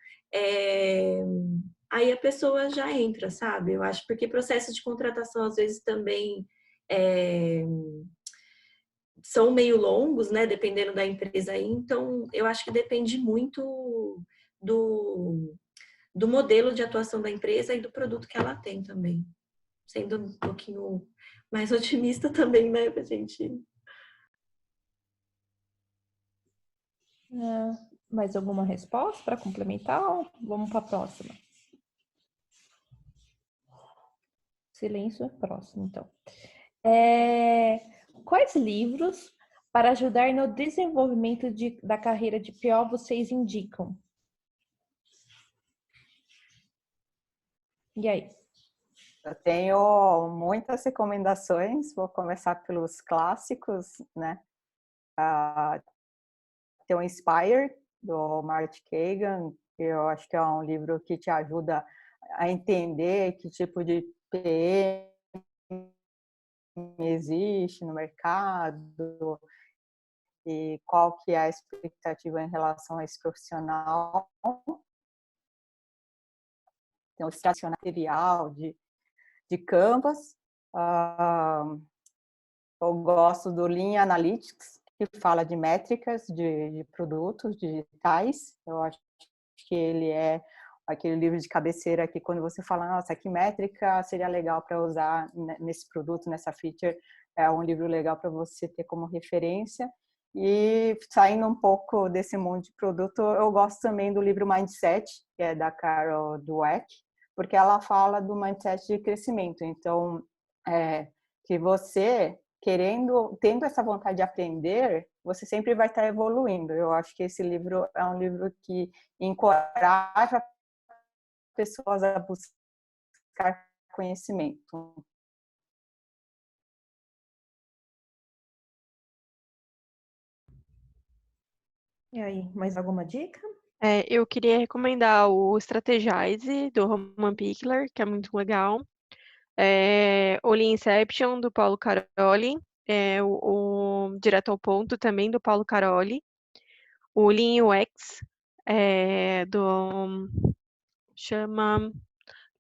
Aí a pessoa já entra, sabe? Eu acho porque processos de contratação às vezes também é, são meio longos, né? Dependendo da empresa aí. Então, eu acho que depende muito do modelo de atuação da empresa e do produto que ela tem também. Sendo um pouquinho mais otimista também, né, pra gente. Mais alguma resposta para complementar? Ou vamos para a próxima? Silêncio é próximo, então. Quais livros para ajudar no desenvolvimento da carreira de PO vocês indicam? E aí? Eu tenho muitas recomendações, vou começar pelos clássicos, né? Tem o Inspire, do Marty Kagan, que eu acho que é um livro que te ajuda a entender que tipo de PM existe no mercado e qual que é a expectativa em relação a esse profissional. Tem o extracional material de Canvas. Eu gosto do Lean Analytics, que fala de métricas de produtos digitais. Eu acho que ele é aquele livro de cabeceira que quando você fala, nossa, que métrica seria legal para usar nesse produto, nessa feature, é um livro legal para você ter como referência. E saindo um pouco desse mundo de produto, eu gosto também do livro Mindset, que é da Carol Dweck, porque ela fala do mindset de crescimento. Então, que você tendo essa vontade de aprender, você sempre vai estar evoluindo. Eu acho que esse livro é um livro que encoraja pessoas a buscar conhecimento. E aí, mais alguma dica? Eu queria recomendar o Strategize, do Roman Pichler, que é muito legal. O Lean Inception, do Paulo Caroli. O Direto ao Ponto, também, do Paulo Caroli. O Lean UX, chama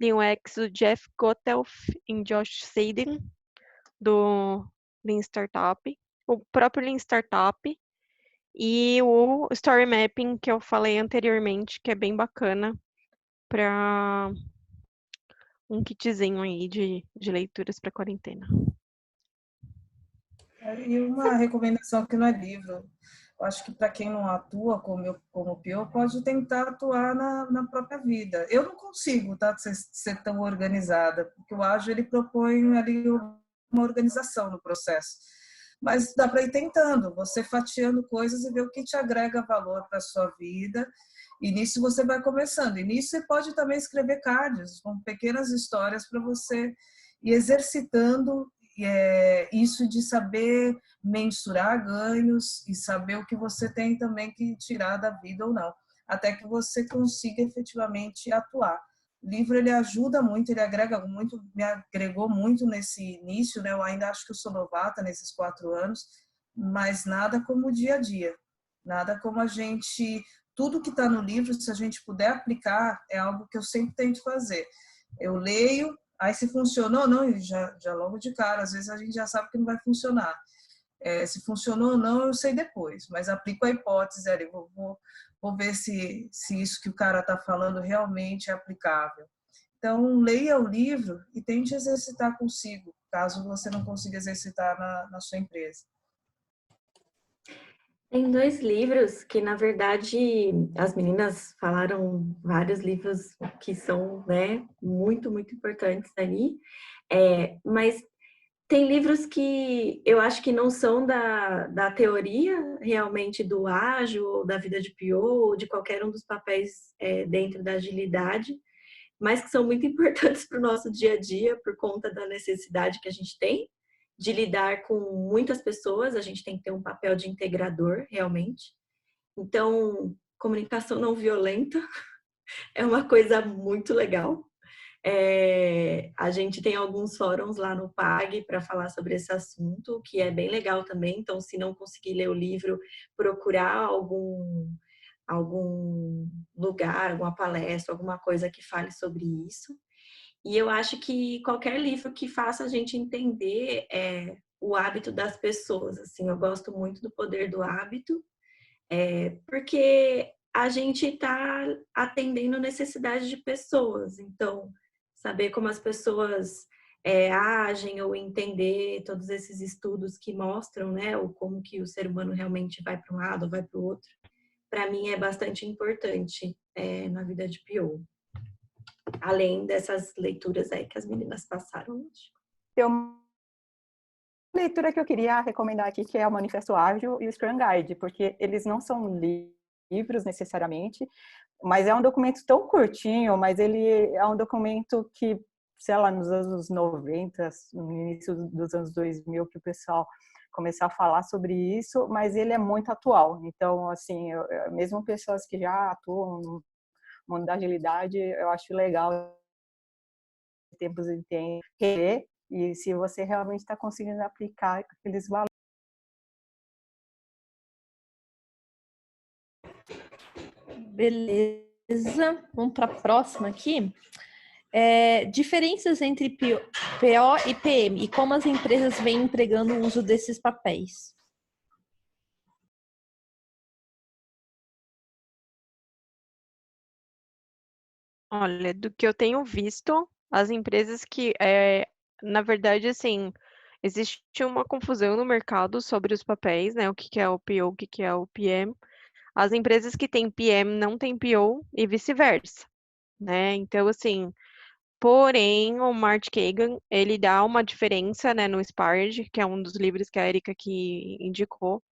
Lean UX, do Jeff Gothelf e Josh Seiden, do Lean Startup. O próprio Lean Startup. E o Story Mapping, que eu falei anteriormente, que é bem bacana para um kitzinho aí de leituras para quarentena. E uma recomendação que não é livro. Eu acho que para quem não atua como PO, pode tentar atuar na própria vida. Eu não consigo, tá, ser tão organizada, porque o ágil ele propõe ali uma organização no processo. Mas dá para ir tentando, você fatiando coisas e ver o que te agrega valor para a sua vida. E nisso você vai começando. E nisso você pode também escrever cards com pequenas histórias para você ir exercitando isso de saber mensurar ganhos e saber o que você tem também que tirar da vida ou não, até que você consiga efetivamente atuar. O livro ele ajuda muito, ele agrega muito, me agregou muito nesse início, né? Eu ainda acho que eu sou novata nesses 4 anos, mas nada como o dia a dia, nada como a gente tudo que está no livro, se a gente puder aplicar, é algo que eu sempre tento fazer. Eu leio, aí se funcionou ou não, já logo de cara, às vezes a gente já sabe que não vai funcionar. Se funcionou ou não, eu sei depois, mas aplico a hipótese ali, vou ver se isso que o cara está falando realmente é aplicável. Então, leia o livro e tente exercitar consigo, caso você não consiga exercitar na sua empresa. Tem 2 livros que, na verdade, as meninas falaram vários livros que são, né, muito, muito importantes ali, mas tem livros que eu acho que não são da teoria realmente do ágil, ou da vida de PO, ou de qualquer um dos papéis dentro da agilidade, mas que são muito importantes para o nosso dia a dia por conta da necessidade que a gente tem de lidar com muitas pessoas, a gente tem que ter um papel de integrador, realmente. Então, comunicação não violenta é uma coisa muito legal. A gente tem alguns fóruns lá no PAG para falar sobre esse assunto, que é bem legal também. Então, se não conseguir ler o livro, procurar algum lugar, alguma palestra, alguma coisa que fale sobre isso. E eu acho que qualquer livro que faça a gente entender o hábito das pessoas, assim, eu gosto muito do Poder do Hábito, porque a gente está atendendo necessidades de pessoas. Então, saber como as pessoas agem ou entender todos esses estudos que mostram, né, ou como que o ser humano realmente vai para um lado ou vai para o outro, para mim é bastante importante na vida de PO. Além dessas leituras aí que as meninas passaram hoje. Tem uma leitura que eu queria recomendar aqui, que é o Manifesto Ágil e o Scrum Guide, porque eles não são livros necessariamente, mas é um documento tão curtinho, mas ele é um documento que, sei lá, nos anos 90, no início dos anos 2000, que o pessoal começou a falar sobre isso, mas ele é muito atual. Então, assim, mesmo pessoas que já atuam no mundo da agilidade, eu acho legal de tempos em tempos querer, e se você realmente está conseguindo aplicar aqueles valores. Beleza, vamos para a próxima aqui. Diferenças entre PO e PM e como as empresas vêm empregando o uso desses papéis. Olha, do que eu tenho visto, as empresas que, na verdade, assim, existe uma confusão no mercado sobre os papéis, né? O que é o PO, o que é o PM. As empresas que têm PM não têm PO e vice-versa, né? Então, assim, porém, o Mart Kagan, ele dá uma diferença, né, no SPARD, que é um dos livros que a Erika aqui indicou,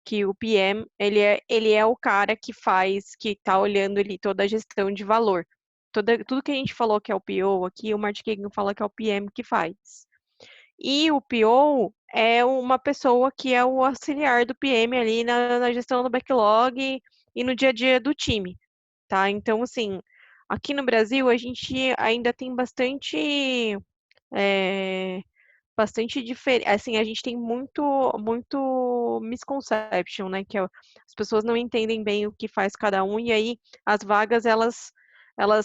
que o PM, ele é o cara que faz, que tá olhando ali toda a gestão de valor. Tudo que a gente falou que é o PO aqui, o Mart Kagan fala que é o PM que faz. E o PO é uma pessoa que é o auxiliar do PM ali na gestão do backlog e no dia a dia do time, tá? Então, assim, aqui no Brasil a gente ainda tem bastante diferente, assim, a gente tem muito misconception, né, que as pessoas não entendem bem o que faz cada um, e aí as vagas, elas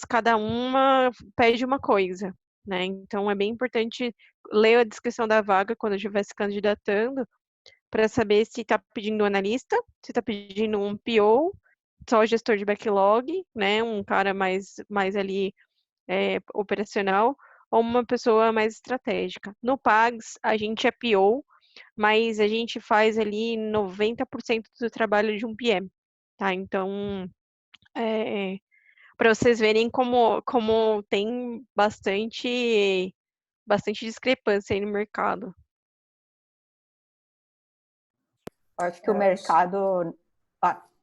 cada uma pede uma coisa, né, então é bem importante ler a descrição da vaga quando estiver se candidatando, para saber se está pedindo um analista, se está pedindo um PO, só gestor de backlog, né, um cara mais ali operacional, ou uma pessoa mais estratégica. No PAGS, a gente é PO, mas a gente faz ali 90% do trabalho de um PM, tá? Então, para vocês verem como tem bastante discrepância aí no mercado. Acho que o mercado...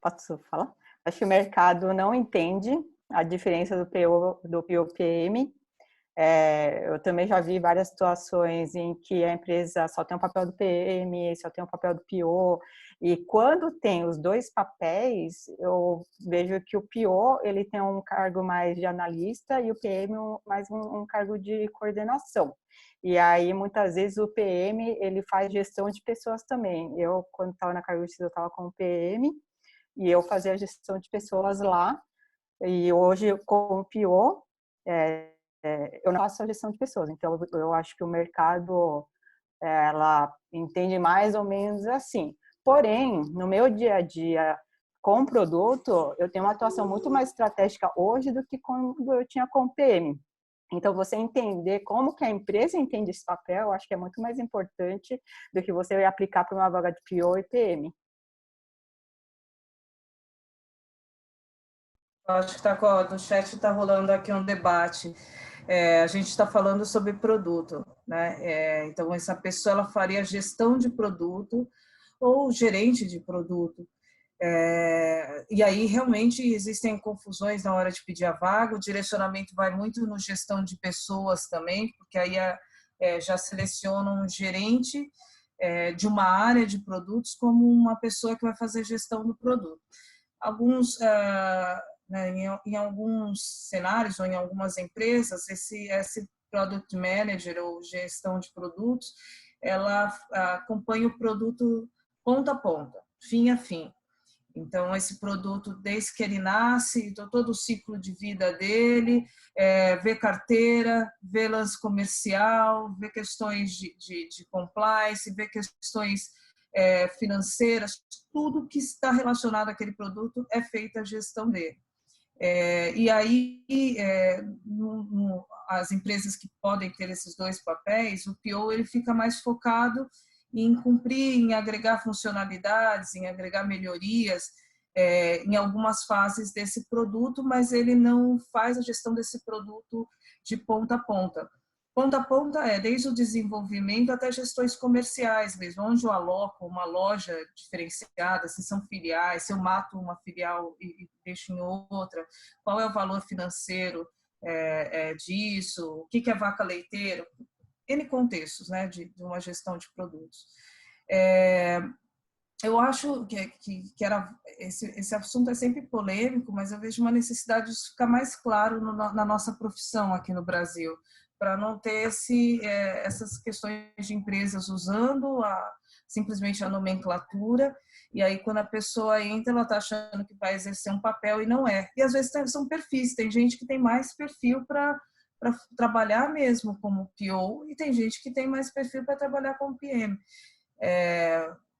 posso falar? Acho que o mercado não entende a diferença do PO-PM. Eu também já vi várias situações em que a empresa só tem o papel do PM, só tem o papel do PO, e quando tem os dois papéis, eu vejo que o PO ele tem um cargo mais de analista e o PM mais um cargo de coordenação. E aí, muitas vezes, o PM ele faz gestão de pessoas também. Eu, quando estava na Cargo X, eu estava como PM, e eu fazia a gestão de pessoas lá. E hoje, como PO, eu não faço a gestão de pessoas. Então, eu acho que o mercado, ela entende mais ou menos assim. Porém, no meu dia a dia com o produto, eu tenho uma atuação muito mais estratégica hoje do que quando eu tinha com PM. Então, você entender como que a empresa entende esse papel, eu acho que é muito mais importante do que você aplicar para uma vaga de PO e PM. Acho que no chat está rolando aqui um debate. A gente está falando sobre produto, né? Então, essa pessoa ela faria gestão de produto ou gerente de produto. E aí, realmente, existem confusões na hora de pedir a vaga. O direcionamento vai muito no gestão de pessoas também, porque aí já seleciona um gerente de uma área de produtos como uma pessoa que vai fazer gestão do produto. Né, em alguns cenários ou em algumas empresas, esse Product Manager ou gestão de produtos, ela acompanha o produto ponta a ponta, fim a fim. Então, esse produto, desde que ele nasce, todo o ciclo de vida dele, vê carteira, vê lance comercial, vê questões de compliance, vê questões financeiras, tudo que está relacionado àquele produto é feita a gestão dele. E aí, as empresas que podem ter esses dois papéis, o PO ele fica mais focado em cumprir, em agregar funcionalidades, em agregar melhorias em algumas fases desse produto, mas ele não faz a gestão desse produto de ponta a ponta. Ponta a ponta desde o desenvolvimento até gestões comerciais mesmo, onde eu aloco uma loja diferenciada, se são filiais, se eu mato uma filial e deixo em outra, qual é o valor financeiro disso, o que é vaca leiteira, N contextos, né, de uma gestão de produtos. Eu acho que esse assunto é sempre polêmico, mas eu vejo uma necessidade de ficar mais claro na nossa profissão aqui no Brasil, para não ter essas questões de empresas usando simplesmente a nomenclatura, e aí quando a pessoa entra, ela está achando que vai exercer um papel e não é. E às vezes são perfis, tem gente que tem mais perfil para trabalhar mesmo como PO, e tem gente que tem mais perfil para trabalhar como PM.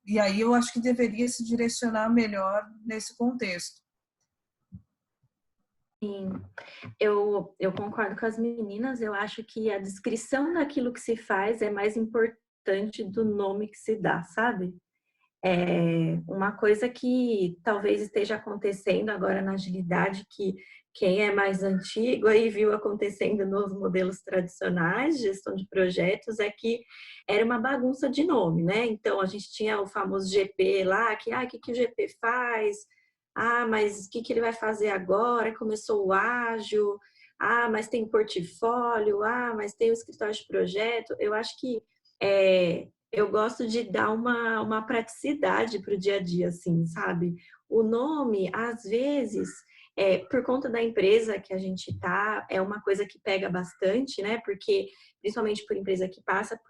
E aí eu acho que deveria se direcionar melhor nesse contexto. Sim, eu concordo com as meninas, eu acho que a descrição daquilo que se faz é mais importante do nome que se dá, sabe? Uma coisa que talvez esteja acontecendo agora na agilidade, que quem é mais antigo aí viu acontecendo nos modelos tradicionais de gestão de projetos, é que era uma bagunça de nome, né? Então, a gente tinha o famoso GP lá, o que o GP faz? Mas o que ele vai fazer agora? Começou o ágil, mas tem o portfólio, mas tem o escritório de projeto. Eu acho que eu gosto de dar uma praticidade para o dia a dia, assim, sabe? O nome, às vezes, por conta da empresa que a gente tá, é uma coisa que pega bastante, né? Porque, principalmente por empresa que passa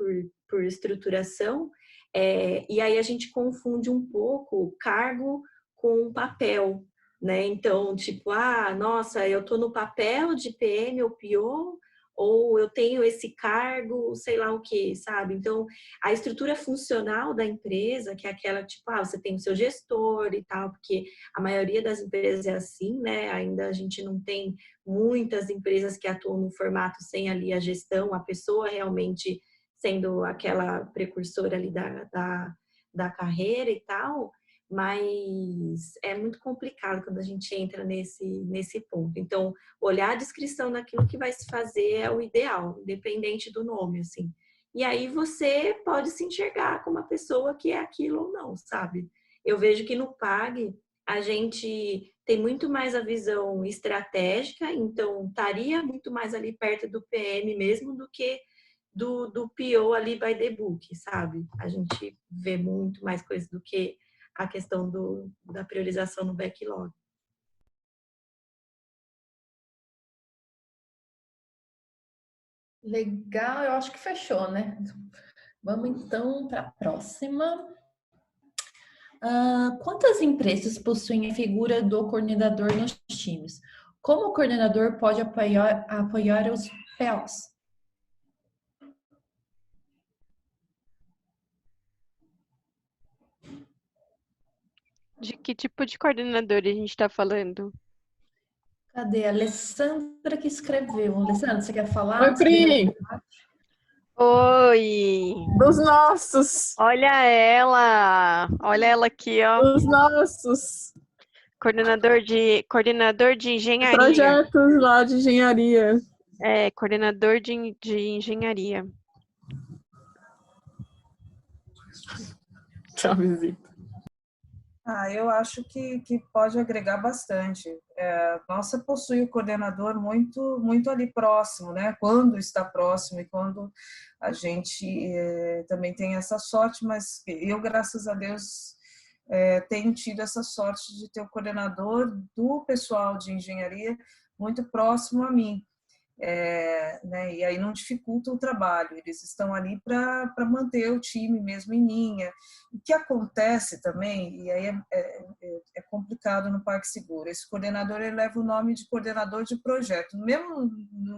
por estruturação, e aí a gente confunde um pouco o cargo com o papel, né? Então, tipo, nossa, eu tô no papel de PM ou PO, ou eu tenho esse cargo, sei lá o que, sabe? Então, a estrutura funcional da empresa, que é aquela, tipo, você tem o seu gestor e tal, porque a maioria das empresas é assim, né? Ainda a gente não tem muitas empresas que atuam no formato sem ali a gestão, a pessoa realmente sendo aquela precursora ali da carreira e tal, mas é muito complicado quando a gente entra nesse ponto. Então, olhar a descrição daquilo que vai se fazer é o ideal, independente do nome, assim. E aí você pode se enxergar como uma pessoa que é aquilo ou não, sabe? Eu vejo que no PAG a gente tem muito mais a visão estratégica, então estaria muito mais ali perto do PM mesmo do que do PO ali by the book, sabe? A gente vê muito mais coisas do que a questão da priorização no backlog. Legal, eu acho que fechou, né? Vamos então para a próxima. Quantas empresas possuem a figura do coordenador nos times? Como o coordenador pode apoiar os POs? De que tipo de coordenador a gente está falando? Cadê? A Alessandra que escreveu. Alessandra, você quer falar? Oi, Pri! Oi! Dos nossos! Olha ela! Olha ela aqui, ó. Dos nossos! Coordenador de engenharia. Projetos lá de engenharia. É, coordenador de engenharia. Tchau, visita. Eu acho que pode agregar bastante. Nossa possui o coordenador muito ali próximo, né? Quando está próximo e quando a gente também tem essa sorte, mas eu, graças a Deus, tenho tido essa sorte de ter o coordenador do pessoal de engenharia muito próximo a mim. Né, e aí não dificulta o trabalho, eles estão ali para manter o time mesmo em linha. O que acontece também, e aí é complicado no Parque Seguro, esse coordenador ele leva o nome de coordenador de projeto, no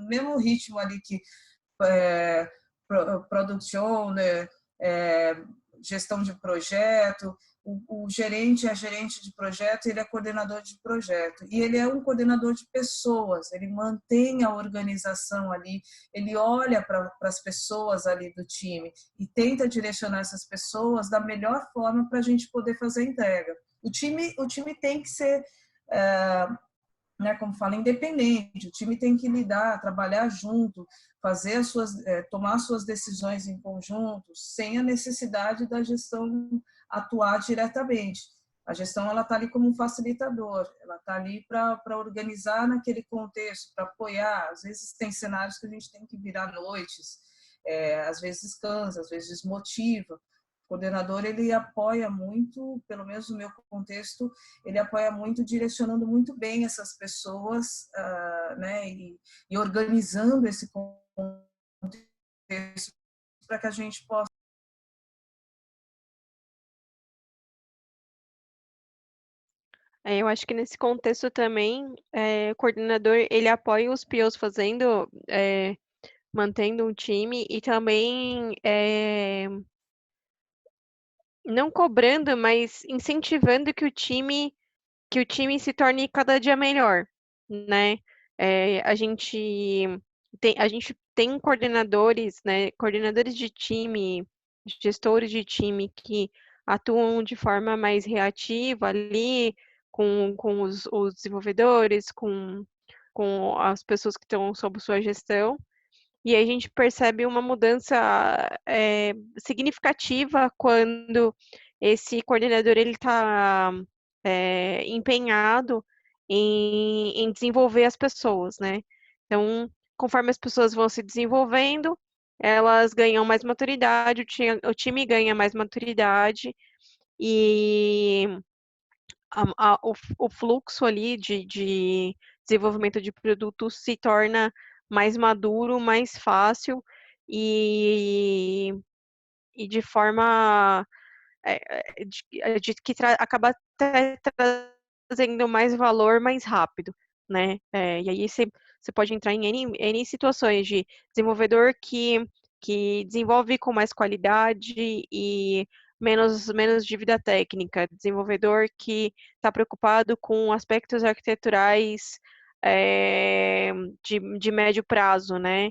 mesmo ritmo ali que Product Owner, gestão de projeto, o gerente é gerente de projeto, ele é coordenador de projeto. E ele é um coordenador de pessoas, ele mantém a organização ali, ele olha para as pessoas ali do time e tenta direcionar essas pessoas da melhor forma para a gente poder fazer a entrega. O time tem que ser, né, como fala, independente, o time tem que lidar, trabalhar junto, fazer tomar suas decisões em conjunto, sem a necessidade da gestão atuar diretamente. A gestão ela está ali como um facilitador, ela está ali para organizar naquele contexto, para apoiar. Às vezes tem cenários que a gente tem que virar noites, às vezes cansa, às vezes motiva. O coordenador ele apoia muito, pelo menos no meu contexto, ele apoia muito, direcionando muito bem essas pessoas, né, e organizando esse contexto para que a gente possa. Eu acho que nesse contexto também, o coordenador, ele apoia os POs mantendo um time e também não cobrando, mas incentivando que o time se torne cada dia melhor, né? A gente tem coordenadores, né? Coordenadores de time, gestores de time que atuam de forma mais reativa ali com os desenvolvedores, com as pessoas que estão sob sua gestão. E aí a gente percebe uma mudança significativa quando esse coordenador ele está empenhado em desenvolver as pessoas, né? Então, conforme as pessoas vão se desenvolvendo, elas ganham mais maturidade, o time ganha mais maturidade e o fluxo ali de desenvolvimento de produtos se torna mais maduro, mais fácil e, e de forma acaba trazendo mais valor mais rápido, né? E aí você pode entrar em N situações de desenvolvedor que desenvolve com mais qualidade e menos dívida técnica, desenvolvedor que está preocupado com aspectos arquiteturais de médio prazo, né?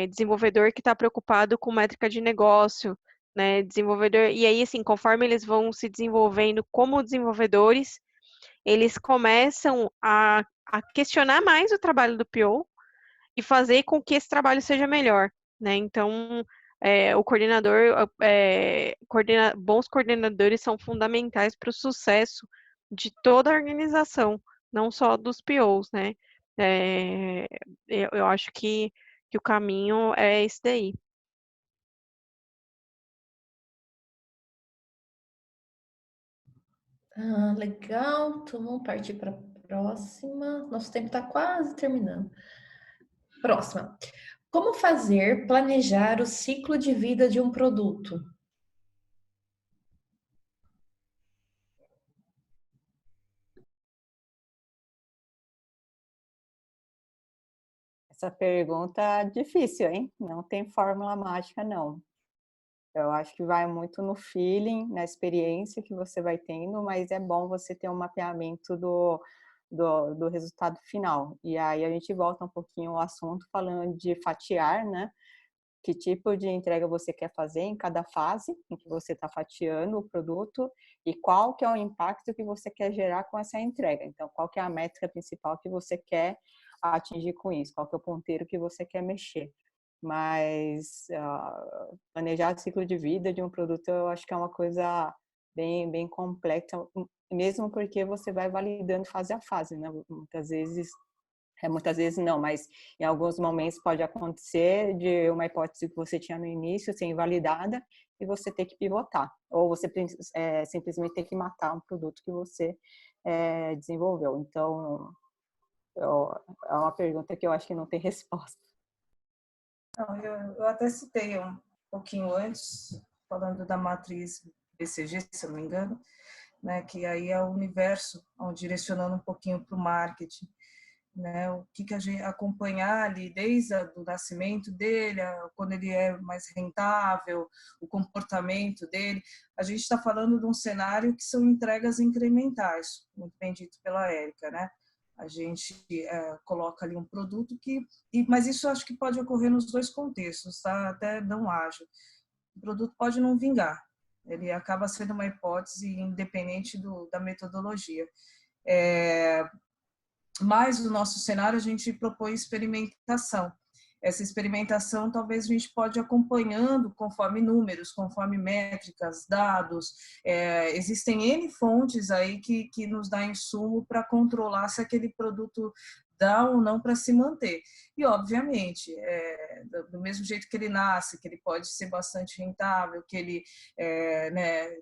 Desenvolvedor que está preocupado com métrica de negócio, né? Desenvolvedor, e aí, assim, conforme eles vão se desenvolvendo como desenvolvedores, eles começam a questionar mais o trabalho do PO e fazer com que esse trabalho seja melhor, né? Então, o coordenador, bons coordenadores são fundamentais para o sucesso de toda a organização, não só dos POs, né? Eu acho que o caminho é esse daí. Legal, então vamos partir para a próxima. Nosso tempo está quase terminando. Próxima. Como fazer planejar o ciclo de vida de um produto? Essa pergunta é difícil, hein? Não tem fórmula mágica, não. Eu acho que vai muito no feeling, na experiência que você vai tendo, mas é bom você ter um mapeamento do resultado final. E aí a gente volta um pouquinho ao assunto falando de fatiar, né? Que tipo de entrega você quer fazer em cada fase em que você está fatiando o produto e qual que é o impacto que você quer gerar com essa entrega. Então, qual que é a métrica principal que você quer atingir com isso, qual que é o ponteiro que você quer mexer. Mas planejar o ciclo de vida de um produto, eu acho que é uma coisa bem complexa, mesmo porque você vai validando fase a fase, né? Muitas vezes não, mas em alguns momentos pode acontecer de uma hipótese que você tinha no início ser invalidada e você ter que pivotar, ou você simplesmente ter que matar um produto que você desenvolveu. Então, é uma pergunta que eu acho que não tem resposta. Não, eu até citei um pouquinho antes, falando da matriz BCG, se eu não me engano, né, que aí é o universo, direcionando um pouquinho para o marketing, né, o que a gente acompanhar ali desde o nascimento dele, quando ele é mais rentável, o comportamento dele. A gente está falando de um cenário que são entregas incrementais, muito bem dito pela Érica, né? A gente coloca ali um produto mas isso acho que pode ocorrer nos dois contextos, tá? Até não ágil. O produto pode não vingar, ele acaba sendo uma hipótese independente da metodologia. Mas no nosso cenário a gente propõe experimentação. Essa experimentação talvez a gente pode ir acompanhando conforme números, conforme métricas, dados. Existem N fontes aí que nos dá insumo para controlar se aquele produto dá ou não para se manter. E, obviamente, do mesmo jeito que ele nasce, que ele pode ser bastante rentável, que ele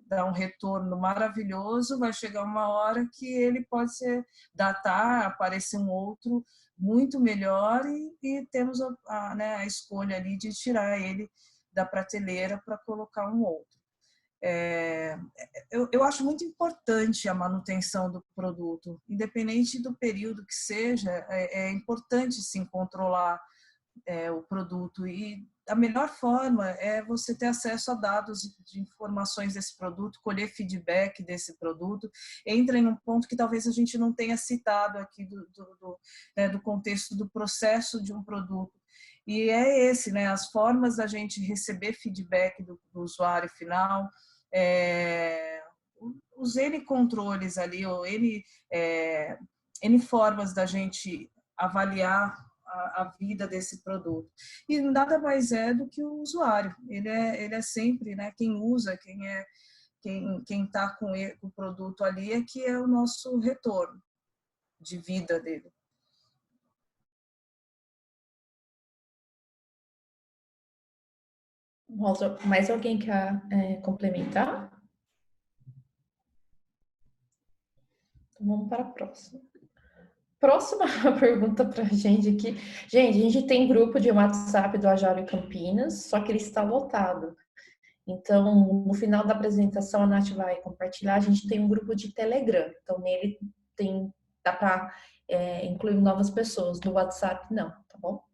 dá um retorno maravilhoso, vai chegar uma hora que ele pode ser datar, aparecer um outro muito melhor e temos a escolha ali de tirar ele da prateleira para colocar um outro. Eu acho muito importante a manutenção do produto, independente do período que seja, é importante sim controlar o produto e a melhor forma é você ter acesso a dados de informações desse produto, colher feedback desse produto. Entra em um ponto que talvez a gente não tenha citado aqui do contexto do processo de um produto. E é esse, né? As formas da gente receber feedback do usuário final, os N controles ali, ou N formas da gente avaliar a vida desse produto. E nada mais é do que o usuário. Ele é sempre, né, quem usa, quem está com o produto ali é que é o nosso retorno de vida dele. Mais alguém quer complementar? Então, vamos para a próxima. Próxima pergunta para a gente aqui. Gente, a gente tem grupo de WhatsApp do Agile Campinas, só que ele está lotado. Então, no final da apresentação, a Nath vai compartilhar. A gente tem um grupo de Telegram. Então, nele dá para incluir novas pessoas. No WhatsApp, não, tá bom?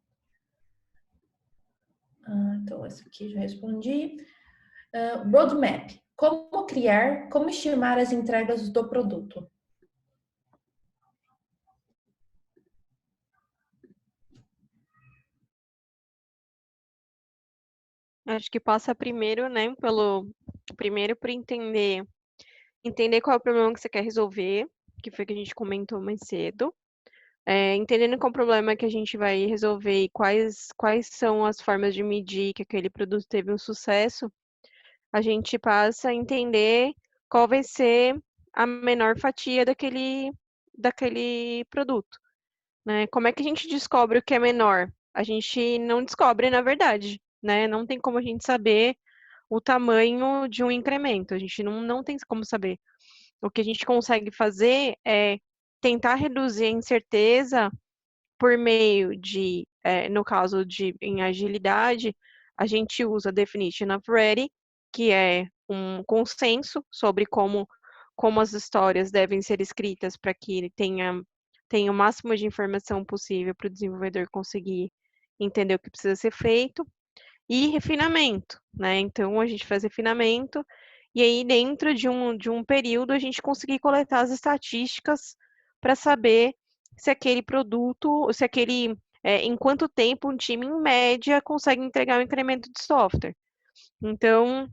Então, esse aqui já respondi. Roadmap. Como criar, como estimar as entregas do produto? Acho que passa primeiro, né, por entender qual é o problema que você quer resolver, que foi que a gente comentou mais cedo. Entendendo qual é o problema que a gente vai resolver e quais são as formas de medir que aquele produto teve um sucesso, a gente passa a entender qual vai ser a menor fatia daquele produto, né? Como é que a gente descobre o que é menor? A gente não descobre, na verdade, né? Não tem como a gente saber o tamanho de um incremento, a gente não tem como saber. O que a gente consegue fazer é tentar reduzir a incerteza por meio de, no caso em agilidade, a gente usa Definition of Ready, que é um consenso sobre como as histórias devem ser escritas para que ele tenha tenha o máximo de informação possível para o desenvolvedor conseguir entender o que precisa ser feito. E refinamento, né? Então, a gente faz refinamento, e aí dentro de um período a gente conseguir coletar as estatísticas para saber se aquele produto, se aquele, em quanto tempo um time, em média, consegue entregar um incremento de software. Então,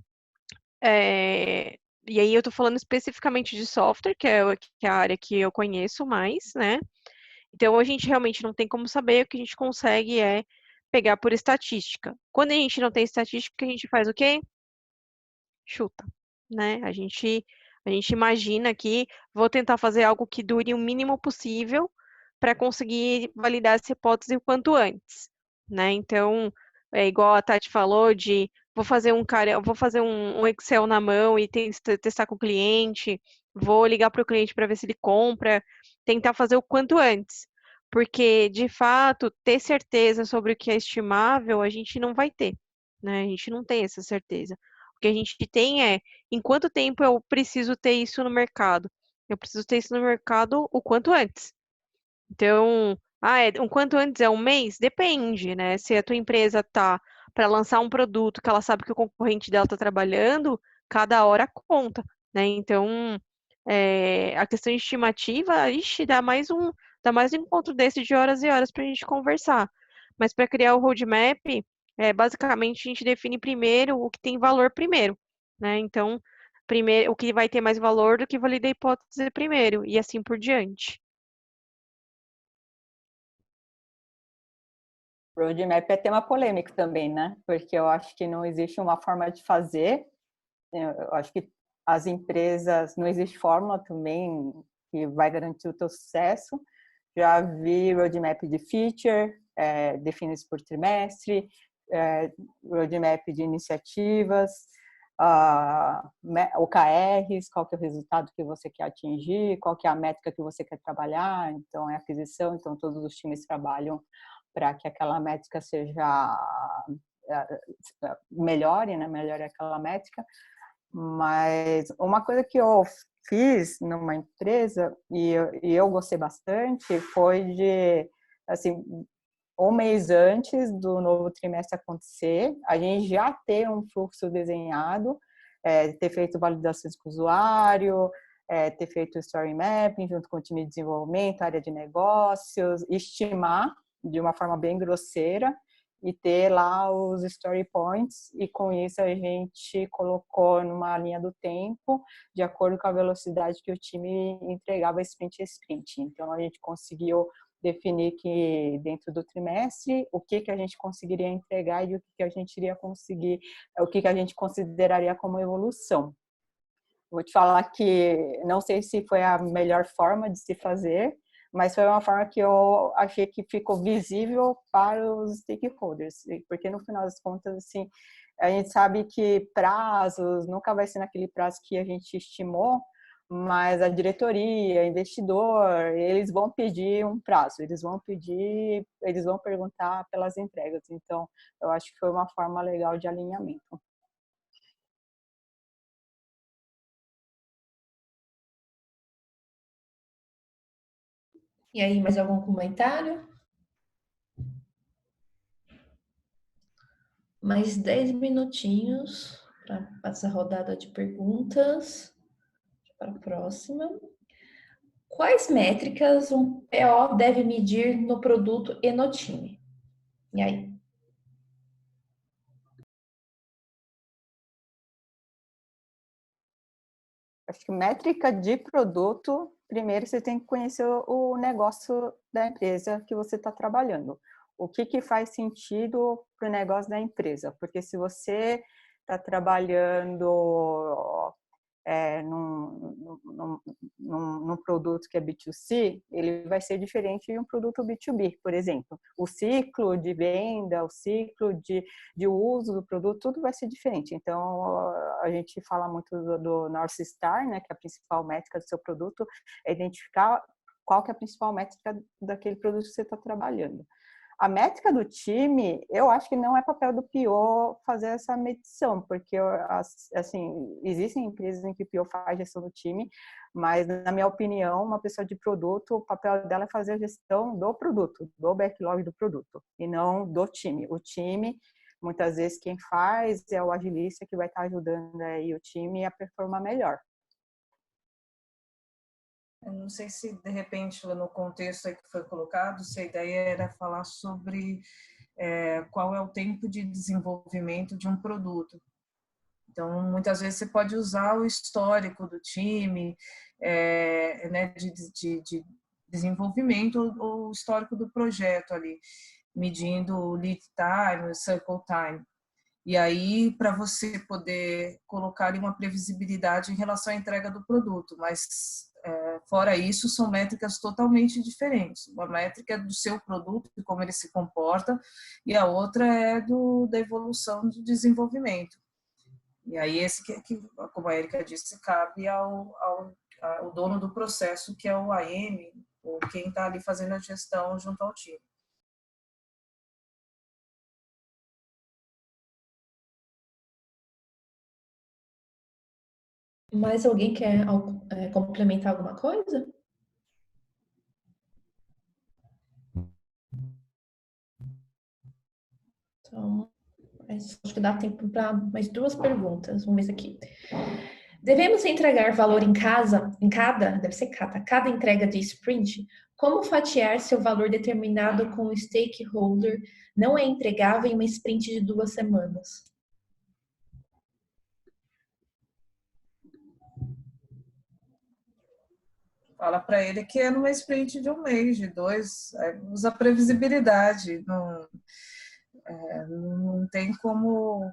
e aí eu estou falando especificamente de software, que é a área que eu conheço mais, né? Então, a gente realmente não tem como saber, o que a gente consegue é pegar por estatística. Quando a gente não tem estatística, a gente faz o quê? Chuta, né? A gente imagina que vou tentar fazer algo que dure o mínimo possível para conseguir validar essa hipótese o quanto antes, né? Então, é igual a Tati falou de vou fazer um Excel na mão e testar com o cliente, vou ligar para o cliente para ver se ele compra, tentar fazer o quanto antes. Porque, de fato, ter certeza sobre o que é estimável, a gente não vai ter, né? A gente não tem essa certeza. O que a gente tem é em quanto tempo eu preciso ter isso no mercado. Eu preciso ter isso no mercado o quanto antes. Então, o quanto antes é um mês? Depende, né? Se a tua empresa tá para lançar um produto que ela sabe que o concorrente dela está trabalhando, cada hora conta, né? Então, a questão de estimativa, ixi, dá mais um encontro desse de horas e horas para a gente conversar. Mas para criar o roadmap, basicamente a gente define primeiro o que tem valor primeiro, né? Então, primeiro, o que vai ter mais valor do que valida a hipótese primeiro, e assim por diante. Roadmap é tema polêmico também, né? Porque eu acho que não existe uma forma de fazer. Eu acho que as empresas, não existe fórmula também que vai garantir o teu sucesso. Já vi roadmap de feature, define isso por trimestre, roadmap de iniciativas, OKRs, qual que é o resultado que você quer atingir, qual que é a métrica que você quer trabalhar, então é aquisição, então todos os times trabalham para que aquela métrica melhore, né? Melhore aquela métrica. Mas uma coisa que eu fiz numa empresa e eu gostei bastante foi de, assim, um mês antes do novo trimestre acontecer, a gente já ter um fluxo desenhado, ter feito validações com o usuário, ter feito story mapping junto com o time de desenvolvimento, área de negócios, estimar de uma forma bem grosseira e ter lá os story points, e com isso a gente colocou numa linha do tempo, de acordo com a velocidade que o time entregava sprint a sprint. Então a gente conseguiu definir que dentro do trimestre o que a gente conseguiria entregar e o que a gente iria conseguir, o que a gente consideraria como evolução. Vou te falar que não sei se foi a melhor forma de se fazer, mas foi uma forma que eu achei que ficou visível para os stakeholders, porque no final das contas, assim, a gente sabe que prazos nunca vai ser naquele prazo que a gente estimou, mas a diretoria, investidor, eles vão pedir um prazo, eles vão perguntar pelas entregas. Então, eu acho que foi uma forma legal de alinhamento. E aí, mais algum comentário? Mais 10 minutinhos para essa rodada de perguntas para a próxima. Quais métricas um PO deve medir no produto e no time? E aí? Acho que métrica de produto, primeiro você tem que conhecer o negócio da empresa que você está trabalhando. O que faz sentido para o negócio da empresa? Porque se você está trabalhando num produto que é B2C, ele vai ser diferente de um produto B2B, por exemplo. O ciclo de venda, o ciclo de uso do produto, tudo vai ser diferente. Então, a gente fala muito do North Star, né, que é a principal métrica do seu produto, é identificar qual que é a principal métrica daquele produto que você está trabalhando. A métrica do time, eu acho que não é papel do PO fazer essa medição, porque, assim, existem empresas em que o PO faz gestão do time, mas, na minha opinião, uma pessoa de produto, o papel dela é fazer a gestão do produto, do backlog do produto, e não do time. O time, muitas vezes, quem faz é o agilista que vai estar ajudando aí o time a performar melhor. Eu não sei se, de repente, no contexto aí que foi colocado, se a ideia era falar sobre qual é o tempo de desenvolvimento de um produto. Então, muitas vezes você pode usar o histórico do time, né, de desenvolvimento ou o histórico do projeto ali, medindo o lead time, o cycle time. E aí, para você poder colocar ali uma previsibilidade em relação à entrega do produto, mas fora isso, são métricas totalmente diferentes. Uma métrica é do seu produto, de como ele se comporta, e a outra é da evolução do desenvolvimento. E aí, esse que como a Erika disse, cabe ao dono do processo, que é o AM, ou quem está ali fazendo a gestão junto ao time. Mais alguém quer complementar alguma coisa? Então, acho que dá tempo para mais 2 perguntas. Vamos ver aqui. Devemos entregar valor em cada entrega de sprint? Como fatiar se o valor determinado com o stakeholder não é entregável em uma sprint de 2 semanas? Fala para ele que é numa sprint de 1 mês, de 2, usa previsibilidade, não tem como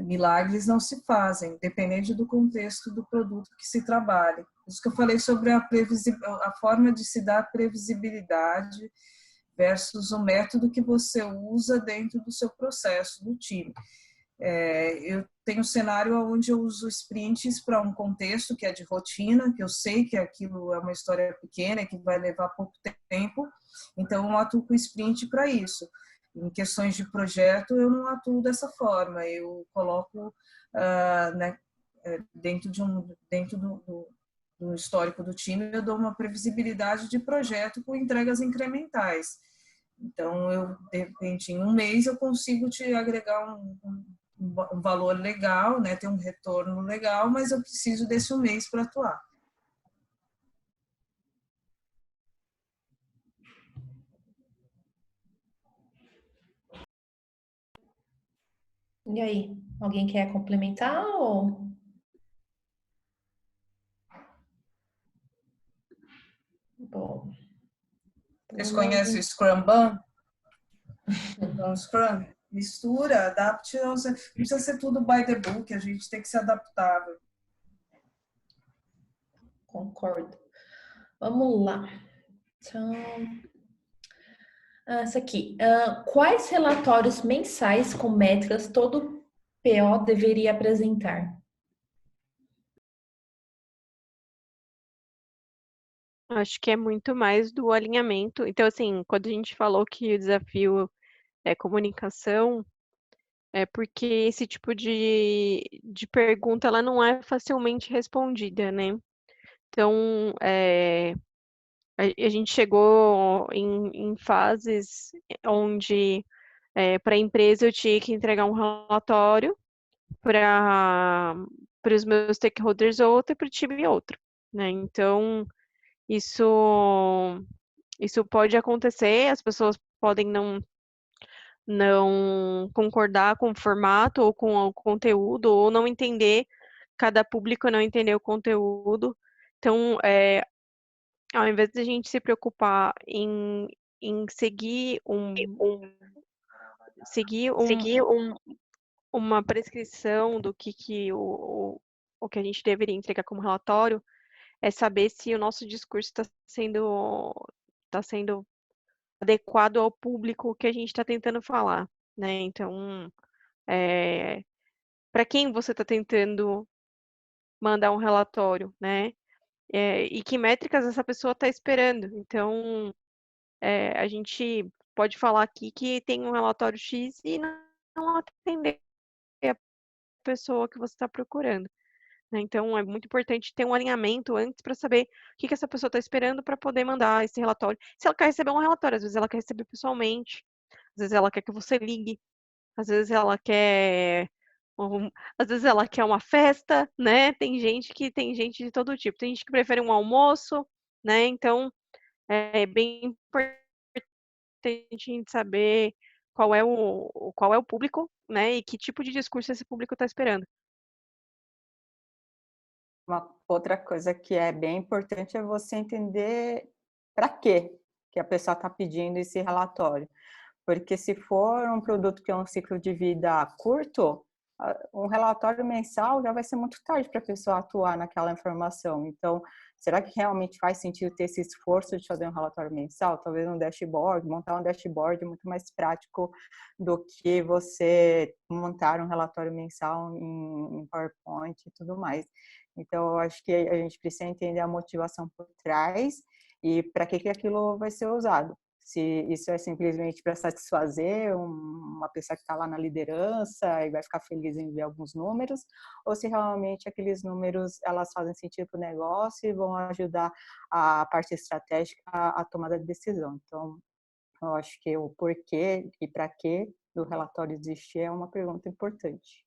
milagres não se fazem, dependendo do contexto do produto que se trabalha. Por isso que eu falei sobre a forma de se dar previsibilidade versus o método que você usa dentro do seu processo, do time. Eu tenho um cenário onde eu uso sprints para um contexto que é de rotina, que eu sei que aquilo é uma história pequena, que vai levar pouco tempo, então eu atuo com sprint para isso. Em questões de projeto, eu não atuo dessa forma, eu coloco né, dentro do histórico do time, eu dou uma previsibilidade de projeto com entregas incrementais. Então, de repente, em 1 mês eu consigo te agregar um valor legal, né, ter um retorno legal, mas eu preciso desse 1 mês para atuar. E aí, alguém quer complementar ou... Bom. Vocês conhecem o Scrum? Então, Scrum, mistura, adapte, não precisa ser tudo by the book, a gente tem que ser adaptável. Concordo. Vamos lá. Então, essa aqui. Quais relatórios mensais com métricas todo PO deveria apresentar? Acho que é muito mais do alinhamento. Então, assim, quando a gente falou que o desafio é comunicação, é porque esse tipo de pergunta ela não é facilmente respondida, né? Então, a gente chegou em fases onde, para a empresa, eu tinha que entregar um relatório para os meus stakeholders outra, para o time outro, né? Então, isso pode acontecer, as pessoas podem não concordar com o formato ou com o conteúdo, ou não entender, cada público não entender o conteúdo. Então, ao invés de a gente se preocupar em Seguir uma prescrição do que o que a gente deveria entregar como relatório, é saber se o nosso discurso tá sendo adequado ao público que a gente está tentando falar, né? Então, para quem você está tentando mandar um relatório, né? E que métricas essa pessoa está esperando. Então, a gente pode falar aqui que tem um relatório X e não atender a pessoa que você está procurando, né? Então, é muito importante ter um alinhamento antes para saber o que essa pessoa está esperando para poder mandar esse relatório. Se ela quer receber um relatório, às vezes ela quer receber pessoalmente, às vezes ela quer que você ligue, às vezes ela quer às vezes ela quer uma festa, né? Tem gente de todo tipo. Tem gente que prefere um almoço, né? Então, é bem importante a gente saber qual é o público, né? E que tipo de discurso esse público está esperando. Uma outra coisa que é bem importante é você entender para quê que a pessoa está pedindo esse relatório. Porque se for um produto que é um ciclo de vida curto, um relatório mensal já vai ser muito tarde para a pessoa atuar naquela informação. Então, será que realmente faz sentido ter esse esforço de fazer um relatório mensal? Talvez um dashboard, montar um dashboard é muito mais prático do que você montar um relatório mensal em PowerPoint e tudo mais. Então, eu acho que a gente precisa entender a motivação por trás e para que aquilo vai ser usado. Se isso é simplesmente para satisfazer uma pessoa que está lá na liderança e vai ficar feliz em ver alguns números, ou se realmente aqueles números elas fazem sentido para o negócio e vão ajudar a parte estratégica a tomada de decisão. Então, eu acho que o porquê e para quê do relatório existir é uma pergunta importante.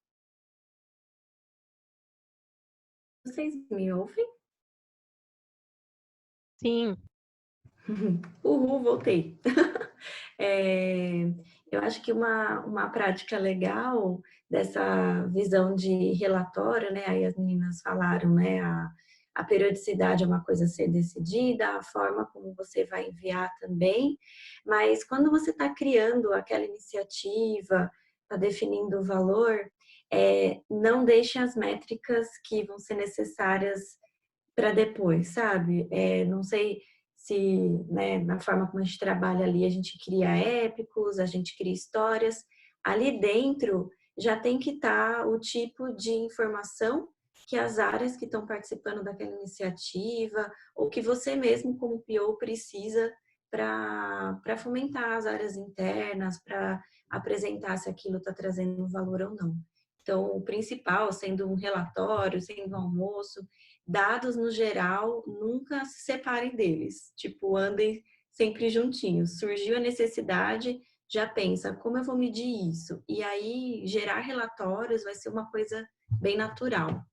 Vocês me ouvem? Sim, Uhul, voltei. É, eu acho que uma prática legal dessa visão de relatório, né? Aí as meninas falaram, né? A periodicidade é uma coisa a ser decidida, a forma como você vai enviar também, mas quando você está criando aquela iniciativa, está definindo o valor, não deixe as métricas que vão ser necessárias para depois, sabe? Não sei se, né, na forma como a gente trabalha ali, a gente cria épicos, a gente cria histórias. Ali dentro já tem que estar o tipo de informação que as áreas que estão participando daquela iniciativa, ou que você mesmo, como PO, precisa para fomentar as áreas internas, para apresentar se aquilo está trazendo um valor ou não. Então, o principal, sendo um relatório, sendo um almoço, dados no geral, nunca se separem deles. Tipo, andem sempre juntinhos. Surgiu a necessidade, já pensa, como eu vou medir isso? E aí, gerar relatórios vai ser uma coisa bem natural.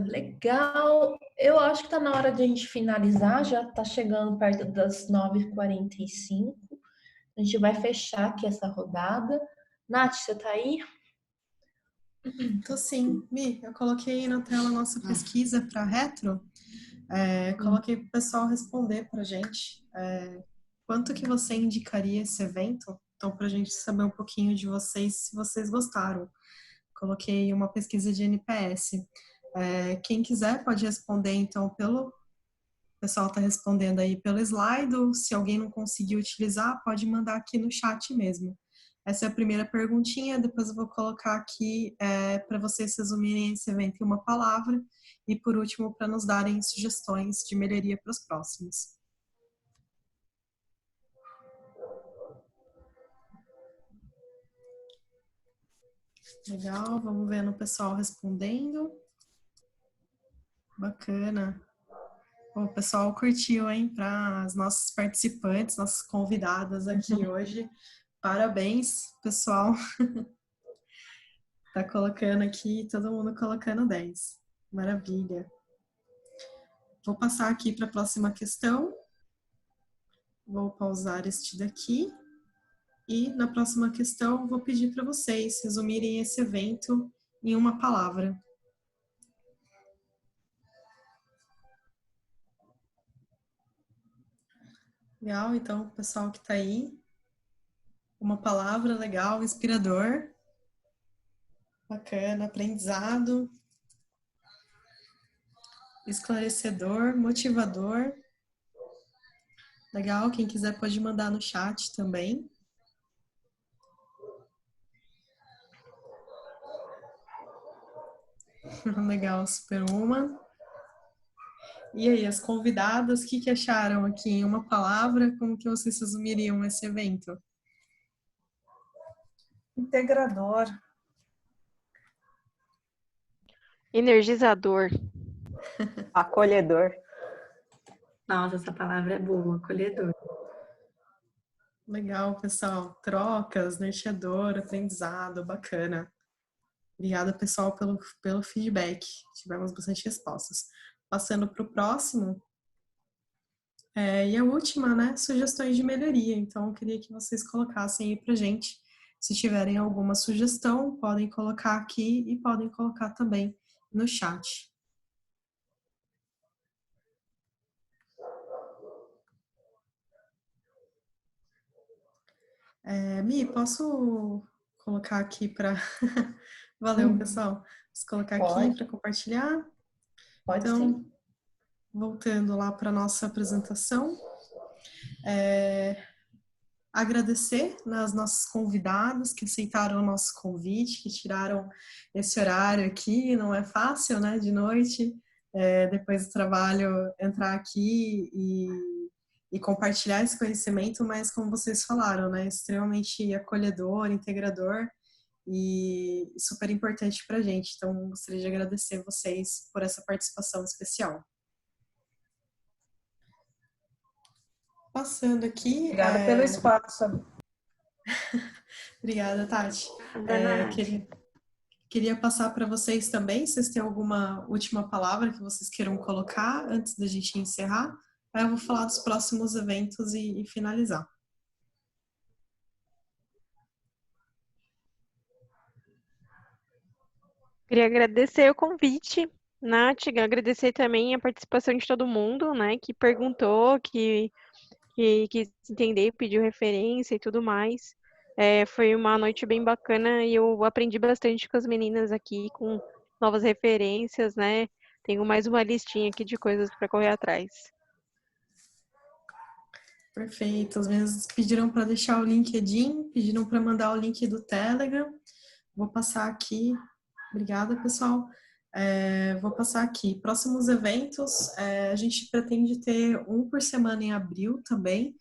Legal. Eu acho que está na hora de a gente finalizar, já está chegando perto das 9h45. A gente vai fechar aqui essa rodada. Nath, você está aí? Tô sim. Mi, eu coloquei na tela a nossa pesquisa para retro. Coloquei para o pessoal responder para a gente. Quanto que você indicaria esse evento? Então, para a gente saber um pouquinho de vocês, se vocês gostaram. Coloquei uma pesquisa de NPS. Quem quiser pode responder, então, o pessoal está respondendo aí pelo slide, ou se alguém não conseguir utilizar, pode mandar aqui no chat mesmo. Essa é a primeira perguntinha, depois eu vou colocar aqui para vocês resumirem esse evento em uma palavra, e por último, para nos darem sugestões de melhoria para os próximos. Legal, vamos vendo o pessoal respondendo. Bacana. O pessoal curtiu, hein? Para as nossas participantes, nossas convidadas aqui hoje. Parabéns, pessoal. Tá colocando aqui, todo mundo colocando 10. Maravilha. Vou passar aqui para a próxima questão. Vou pausar este daqui. E na próxima questão, vou pedir para vocês resumirem esse evento em uma palavra. Legal, então, o pessoal que está aí, uma palavra legal, inspirador, bacana, aprendizado, esclarecedor, motivador. Legal, quem quiser pode mandar no chat também. Legal, super uma. E aí, as convidadas, o que acharam aqui? Em uma palavra, como que vocês resumiriam esse evento? Integrador. Energizador. Acolhedor. Nossa, essa palavra é boa, acolhedor. Legal, pessoal. Trocas, norteador, aprendizado, bacana. Obrigada, pessoal, pelo feedback. Tivemos bastante respostas. Passando para o próximo. E a última, né? Sugestões de melhoria. Então, eu queria que vocês colocassem aí pra gente. Se tiverem alguma sugestão, podem colocar aqui e podem colocar também no chat. Mi, posso colocar aqui para... Valeu, pessoal. Posso colocar aqui para compartilhar? Pode então, sim. Voltando lá para a nossa apresentação. Agradecer, né, aos nossos convidados que aceitaram o nosso convite, que tiraram esse horário aqui. Não é fácil, né, de noite, depois do trabalho, entrar aqui e compartilhar esse conhecimento, mas como vocês falaram, né, extremamente acolhedor, integrador e super importante para a gente. Então, gostaria de agradecer vocês por essa participação especial. Passando aqui... Obrigada pelo espaço. Obrigada, Tati. Queria passar para vocês também, se vocês têm alguma última palavra que vocês queiram colocar antes da gente encerrar. Aí eu vou falar dos próximos eventos e finalizar. Queria agradecer o convite, Nath, agradecer também a participação de todo mundo, né, que perguntou, que quis entender, pediu referência e tudo mais. Foi uma noite bem bacana e eu aprendi bastante com as meninas aqui, com novas referências, né? Tenho mais uma listinha aqui de coisas para correr atrás. Perfeito. As meninas pediram para deixar o LinkedIn, pediram para mandar o link do Telegram. Vou passar aqui. Obrigada, pessoal. Vou passar aqui. Próximos eventos, a gente pretende ter um por semana em abril também,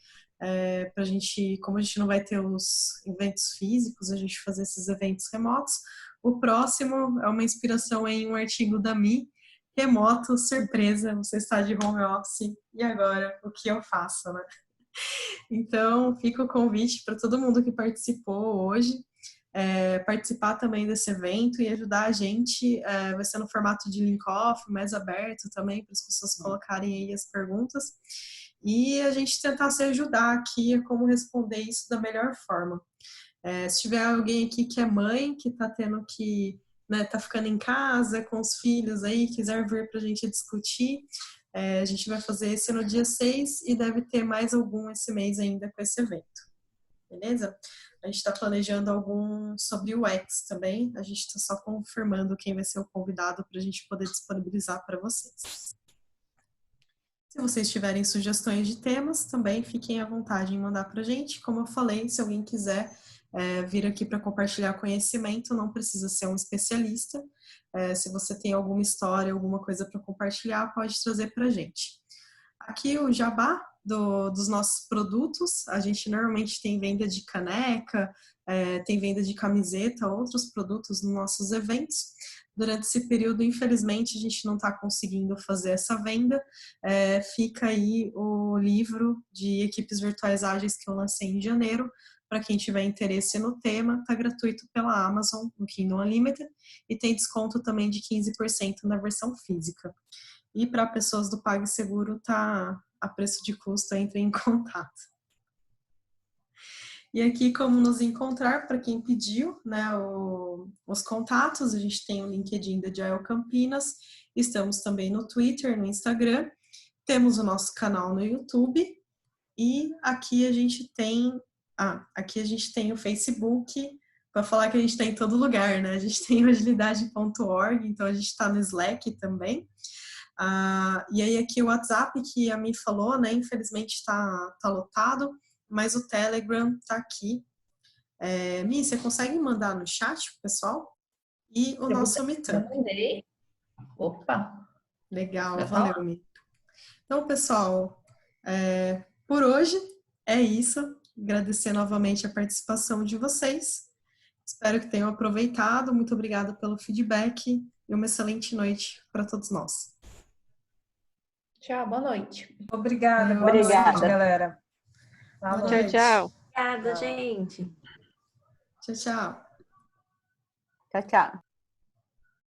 pra gente, como a gente não vai ter os eventos físicos, a gente fazer esses eventos remotos. O próximo é uma inspiração em um artigo da Mi, remoto, surpresa, você está de home office, e agora, o que eu faço, né? Então, fica o convite para todo mundo que participou hoje, participar também desse evento e ajudar a gente. Vai ser no formato de link-off, mais aberto também, para as pessoas colocarem aí as perguntas. E a gente tentar se ajudar aqui a como responder isso da melhor forma. Se tiver alguém aqui que é mãe, que está tendo que, né, tá ficando em casa com os filhos aí, quiser vir para a gente discutir, a gente vai fazer esse no dia 6 e deve ter mais algum esse mês ainda com esse evento. Beleza? A gente está planejando algum sobre o UX também. A gente está só confirmando quem vai ser o convidado para a gente poder disponibilizar para vocês. Se vocês tiverem sugestões de temas, também fiquem à vontade em mandar para a gente. Como eu falei, se alguém quiser vir aqui para compartilhar conhecimento, não precisa ser um especialista. Se você tem alguma história, alguma coisa para compartilhar, pode trazer para a gente. Aqui o jabá dos nossos produtos. A gente normalmente tem venda de caneca, tem venda de camiseta, outros produtos nos nossos eventos. Durante esse período, infelizmente, a gente não está conseguindo fazer essa venda. Fica aí o livro de equipes virtuais ágeis que eu lancei em janeiro. Para quem tiver interesse no tema, está gratuito pela Amazon, no Kindle Unlimited, e tem desconto também de 15% na versão física. E para pessoas do PagSeguro, tá a preço de custo, entre em contato. E aqui, como nos encontrar, para quem pediu, né, os contatos, a gente tem o LinkedIn da Agile Campinas, estamos também no Twitter, no Instagram, temos o nosso canal no YouTube, e aqui a gente tem, o Facebook, para falar que a gente está em todo lugar, né? A gente tem o agilidade.org, então a gente está no Slack também. E aí aqui o WhatsApp que a Mi falou, né? Infelizmente está lotado, mas o Telegram está aqui. Mi, você consegue mandar no chat pro pessoal? E o nosso Meetup. Eu mandei. Opa! Legal, Já valeu, fala? Mi. Então, pessoal, por hoje é isso. Agradecer novamente a participação de vocês. Espero que tenham aproveitado. Muito obrigada pelo feedback e uma excelente noite para todos nós. Tchau, boa noite. Obrigada, boa Obrigada. noite, galera. Boa Falou. noite. Tchau, tchau. Obrigada, gente. Tchau, tchau. Tchau, tchau.